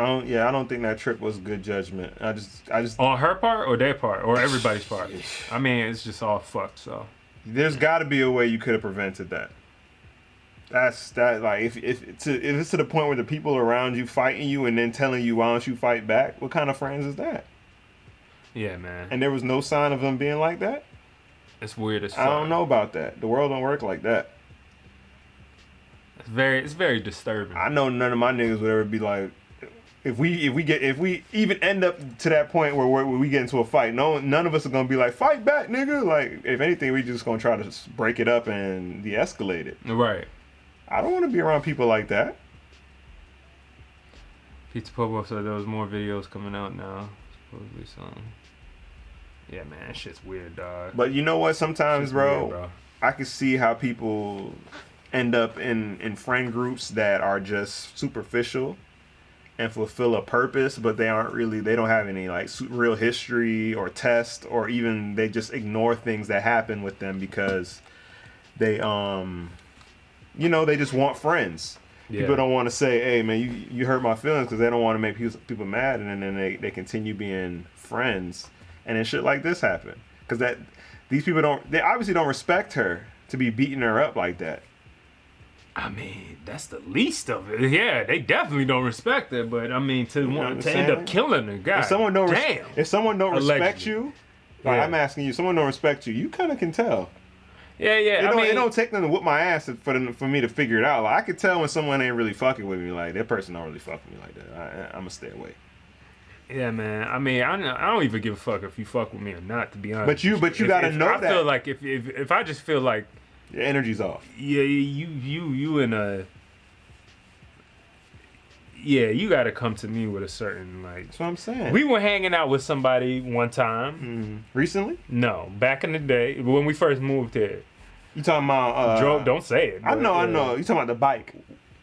that trip was good judgment. I just
On her part or their part or everybody's part. I mean, it's just all fucked. So
there's got to be a way you could have prevented that. Like if it's to the point where the people around you fighting you and then telling you why don't you fight back, what kind of friends is that?
Yeah, man.
And there was no sign of them being like that.
It's weird as fuck.
I don't know about that. The world don't work like that.
It's very disturbing.
I know none of my niggas would ever be like, if we even end up to that point where we get into a fight, none of us are gonna be like, fight back, nigga. Like, if anything, we just gonna try to break it up and de-escalate it.
Right.
I don't want to be around people like that.
Pizza Popo said there was more videos coming out now. Supposedly something. Yeah, man, that shit's weird, dog.
But you know what? Sometimes,
Weird, bro,
I can see how people end up in friend groups that are just superficial and fulfill a purpose, but they don't have any like real history or test, or even they just ignore things that happen with them because they they just want friends. Yeah. People don't want to say, hey man, you hurt my feelings, because they don't want to make people mad, and then they continue being friends, and then shit like this happen because these people they obviously don't respect her to be beating her up like that.
I mean, that's the least of it. Yeah, they definitely don't respect her, but I mean, to end up killing her, God,
if someone don't respect you, like,
yeah.
I'm asking you, someone don't respect you kind of can tell.
Yeah.
It don't take them to whoop my ass for me to figure it out. Like, I could tell when someone ain't really fucking with me. Like, that person don't really fuck with me like that. I'm gonna stay away.
Yeah, man. I mean, I don't even give a fuck if you fuck with me or not, to be honest.
But you gotta know that.
I feel like if I just feel like
your energy's off.
Yeah, you in a. Yeah, you got to come to me with a certain, like...
That's what I'm saying.
We were hanging out with somebody one time.
Mm-hmm. Recently?
No, back in the day, when we first moved here.
You talking about...
don't say it.
I know. You talking about the bike.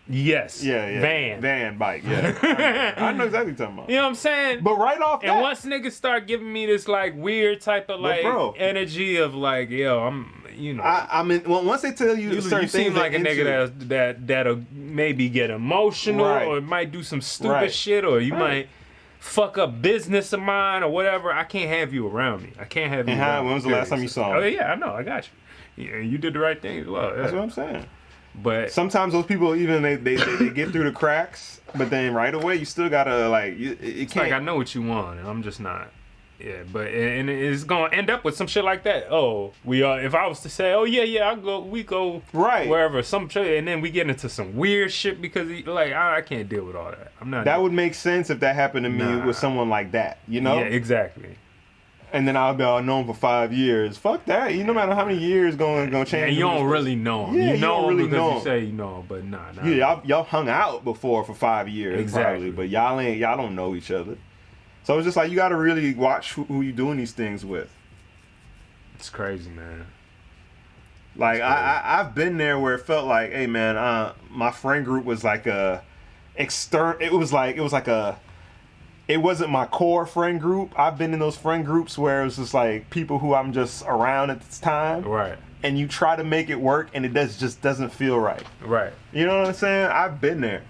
Yes.
Yeah. Van bike, yeah. I know exactly what you're talking about.
You know what I'm saying?
But right off that...
And once niggas start giving me this, like, weird type of, like, energy of, like, yo, I'm... You know,
I mean, once they tell you certain things,
you seem like a nigga that'll maybe get emotional, or might do some stupid shit, or you might fuck up business of mine or whatever. I can't have you around me. I can't have you.
And when was the last time you saw him?
Oh yeah, I know. I got you. Yeah, you did the right thing as well.
That's what I'm saying.
But
sometimes those people, even they get through the cracks, but then right away you still gotta like it can't.
Like, I know what you want, and I'm just not. Yeah, but and it's gonna end up with some shit like that. Oh, if I was to say, oh yeah, we go
right
wherever, some shit, and then we get into some weird shit because like I can't deal with all that. I'm not.
That would make sense if that happened to me with someone like that, you know?
Yeah, exactly.
And then I'll be all known for 5 years. Fuck that. You no matter how many years gonna change.
Yeah, you don't really know him.
Yeah,
you know
him
really because
know
you say you know, but nah.
Yeah, y'all hung out before for 5 years,
exactly.
Probably, but y'all don't know each other. So it's just like you got to really watch who you doing these things with.
It's crazy, man.
Like I've been there where it felt like, hey man, my friend group was like it wasn't my core friend group. I've been in those friend groups where it was just like people who I'm just around at this time.
Right.
And you try to make it work and it just doesn't feel right.
Right.
You know what I'm saying? I've been there.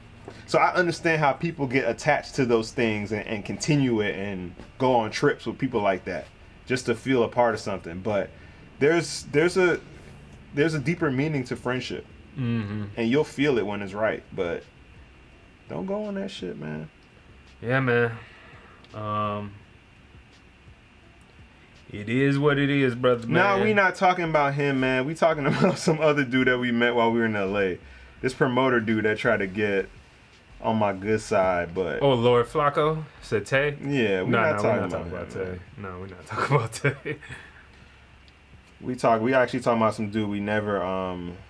So I understand how people get attached to those things and continue it and go on trips with people like that just to feel a part of something. But there's a deeper meaning to friendship, and you'll feel it when it's right. But don't go on that shit, man.
Yeah, man. It is what it is, brother. Man.
No, we not talking about him, man. We talking about some other dude that we met while we were in LA. This promoter dude that tried to get on my good side, but
Lord Flacco said Tay.
Yeah, we're not talking
about Tay. No, we're not talking about Tay.
We actually talking about some dude we never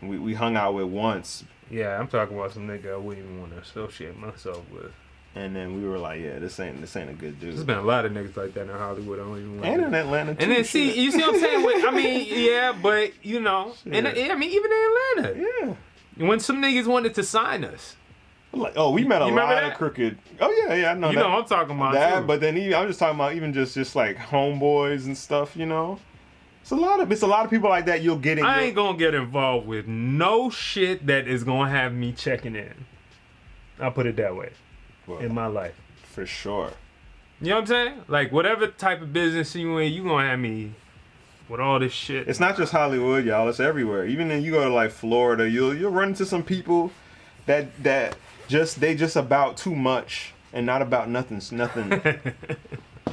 we hung out with once.
Yeah, I'm talking about some nigga I wouldn't even want to associate myself with.
And then we were like, yeah, this ain't a good dude.
There's been a lot of niggas like that in Hollywood. I don't even want.
And in Atlanta too.
And then you see what I'm saying? I mean, yeah, but you know, and I mean, even in Atlanta,
yeah,
when some niggas wanted to sign us.
Like, we met a lot of crooked. Oh yeah, I know.
You
that.
know what I'm talking about
that,
too.
But then I'm just talking about even just like homeboys and stuff, you know. It's a lot of people like that you'll get in.
I ain't gonna get involved with no shit that is gonna have me checking in. I'll put it that way. In my life.
For sure.
You know what I'm saying? Like, whatever type of business you in, you gonna have me with all this shit.
It's not just Hollywood, y'all. It's everywhere. Even when you go to like Florida, you'll run into some people that just about too much and not about nothing.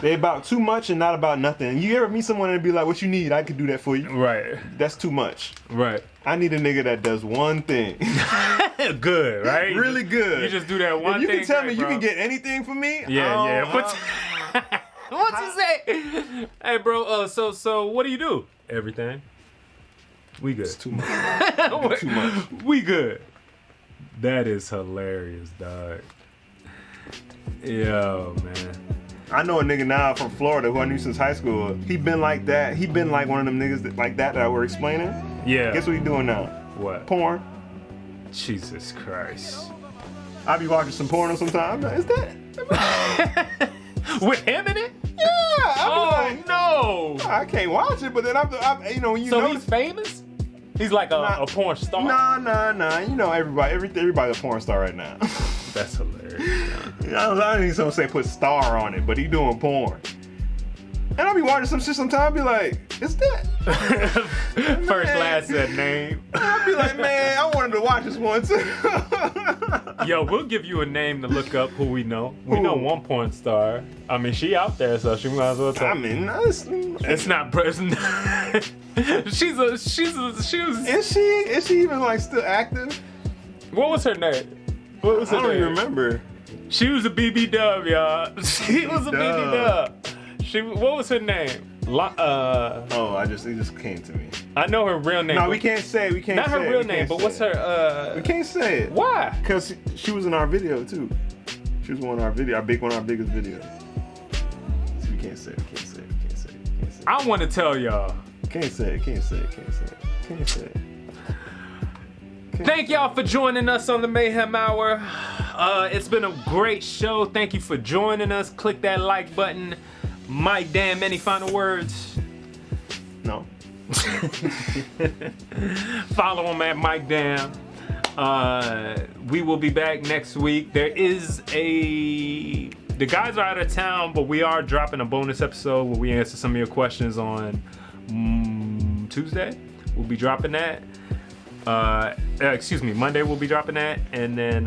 They about too much and not about nothing. You ever meet someone and be like, "What you need? I can do that for you."
Right.
That's too much.
Right.
I need a nigga that does one thing.
Good, right?
Really good.
You just do that one
if you
thing.
You can tell me
bro.
you can get anything from me.
Yeah. What's he say? Hey, bro. So what do you do? Everything. We good.
It's too much. Too much.
We good. That is hilarious, dog. Yo, man.
I know a nigga now from Florida who I knew since high school. He been like that. He been like one of them niggas that I were explaining.
Yeah.
Guess what he doing now?
What?
Porn.
Jesus Christ.
I be watching some porno sometimes. Is that
with him in it?
Yeah.
Oh no.
I can't watch it, but then I'm when you
so
know
he's famous. He's like a porn star.
Nah. You know everybody's a porn star right now.
That's hilarious.
I don't need someone to say put star on it, but he doing porn. And I'll be watching some shit sometimes, be like, is that?
First, last, said name.
I'll be like, man, I wanted to watch this one too.
Yo, we'll give you a name to look up who we know. We know one porn star. I mean, she out there, so she might as well tell.
I mean,
it's not person. She was.
Is she even like still active?
What was her name? What was her name?
I don't even remember.
She was a BB Dub, y'all. She was a BB Dub. What was her name?
It just came to me.
I know her real name.
No, we can't say. We can't.
Not
say
her
it.
real name, but what's her?
We can't say it.
Why?
Because she was in our video too. She was one of our one of our biggest videos. So we can't say it.
I want to tell y'all.
Can't say it.
Thank y'all for joining us on the Mayhem Hour. It's been a great show. Thank you for joining us. Click that like button. Mike Dan, any final words?
No.
Follow him at Mike Dan. We will be back next week. The guys are out of town, but we are dropping a bonus episode where we answer some of your questions on Tuesday. We'll be dropping that. Monday we'll be dropping that. And then,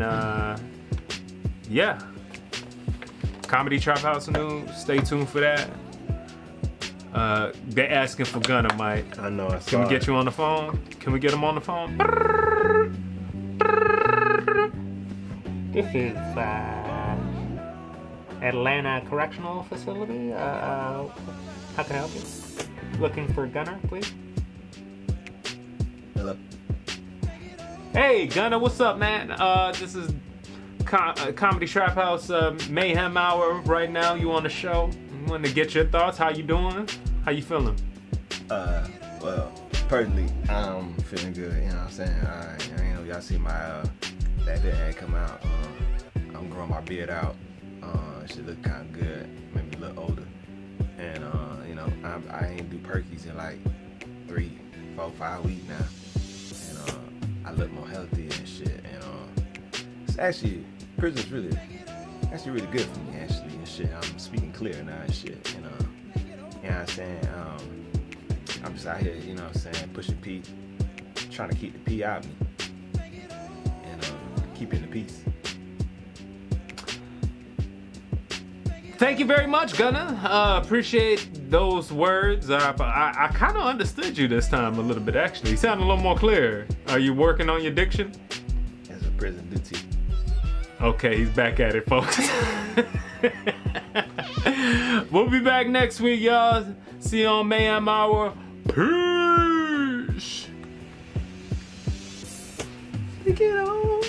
Comedy Trap House News. Stay tuned for that. They're asking for Gunna, Mike.
I know.
Can we get you on the phone? Can we get him on the phone? This is Atlanta Correctional Facility. How can I help you? Looking for Gunna, please?
Hello.
Hey, Gunna, what's up, man? This is Comedy Trap House Mayhem Hour right now. You on the show? I wanted to get your thoughts. How you doing? How you feeling?
Well, personally, I'm feeling good. You know what I'm saying? I know y'all see my that bit had come out. I'm growing my beard out. Shit look kind of good. Maybe a little older. And I ain't do perkies in like 3, 4, 5 weeks now. And I look more healthy and shit. And it's actually prison's really good for me actually and shit. I'm speaking clear now and shit. You know what I'm saying? I'm just out here, you know what I'm saying, pushing P, trying to keep the P out of me. And keeping the peace.
Thank you very much, Gunna. Appreciate those words. I kind of understood you this time a little bit, actually. You sound a little more clear. Are you working on your diction?
As a prison duty.
Okay, he's back at it, folks. We'll be back next week, y'all. See you on Mayhem Hour. Peace.
Get over.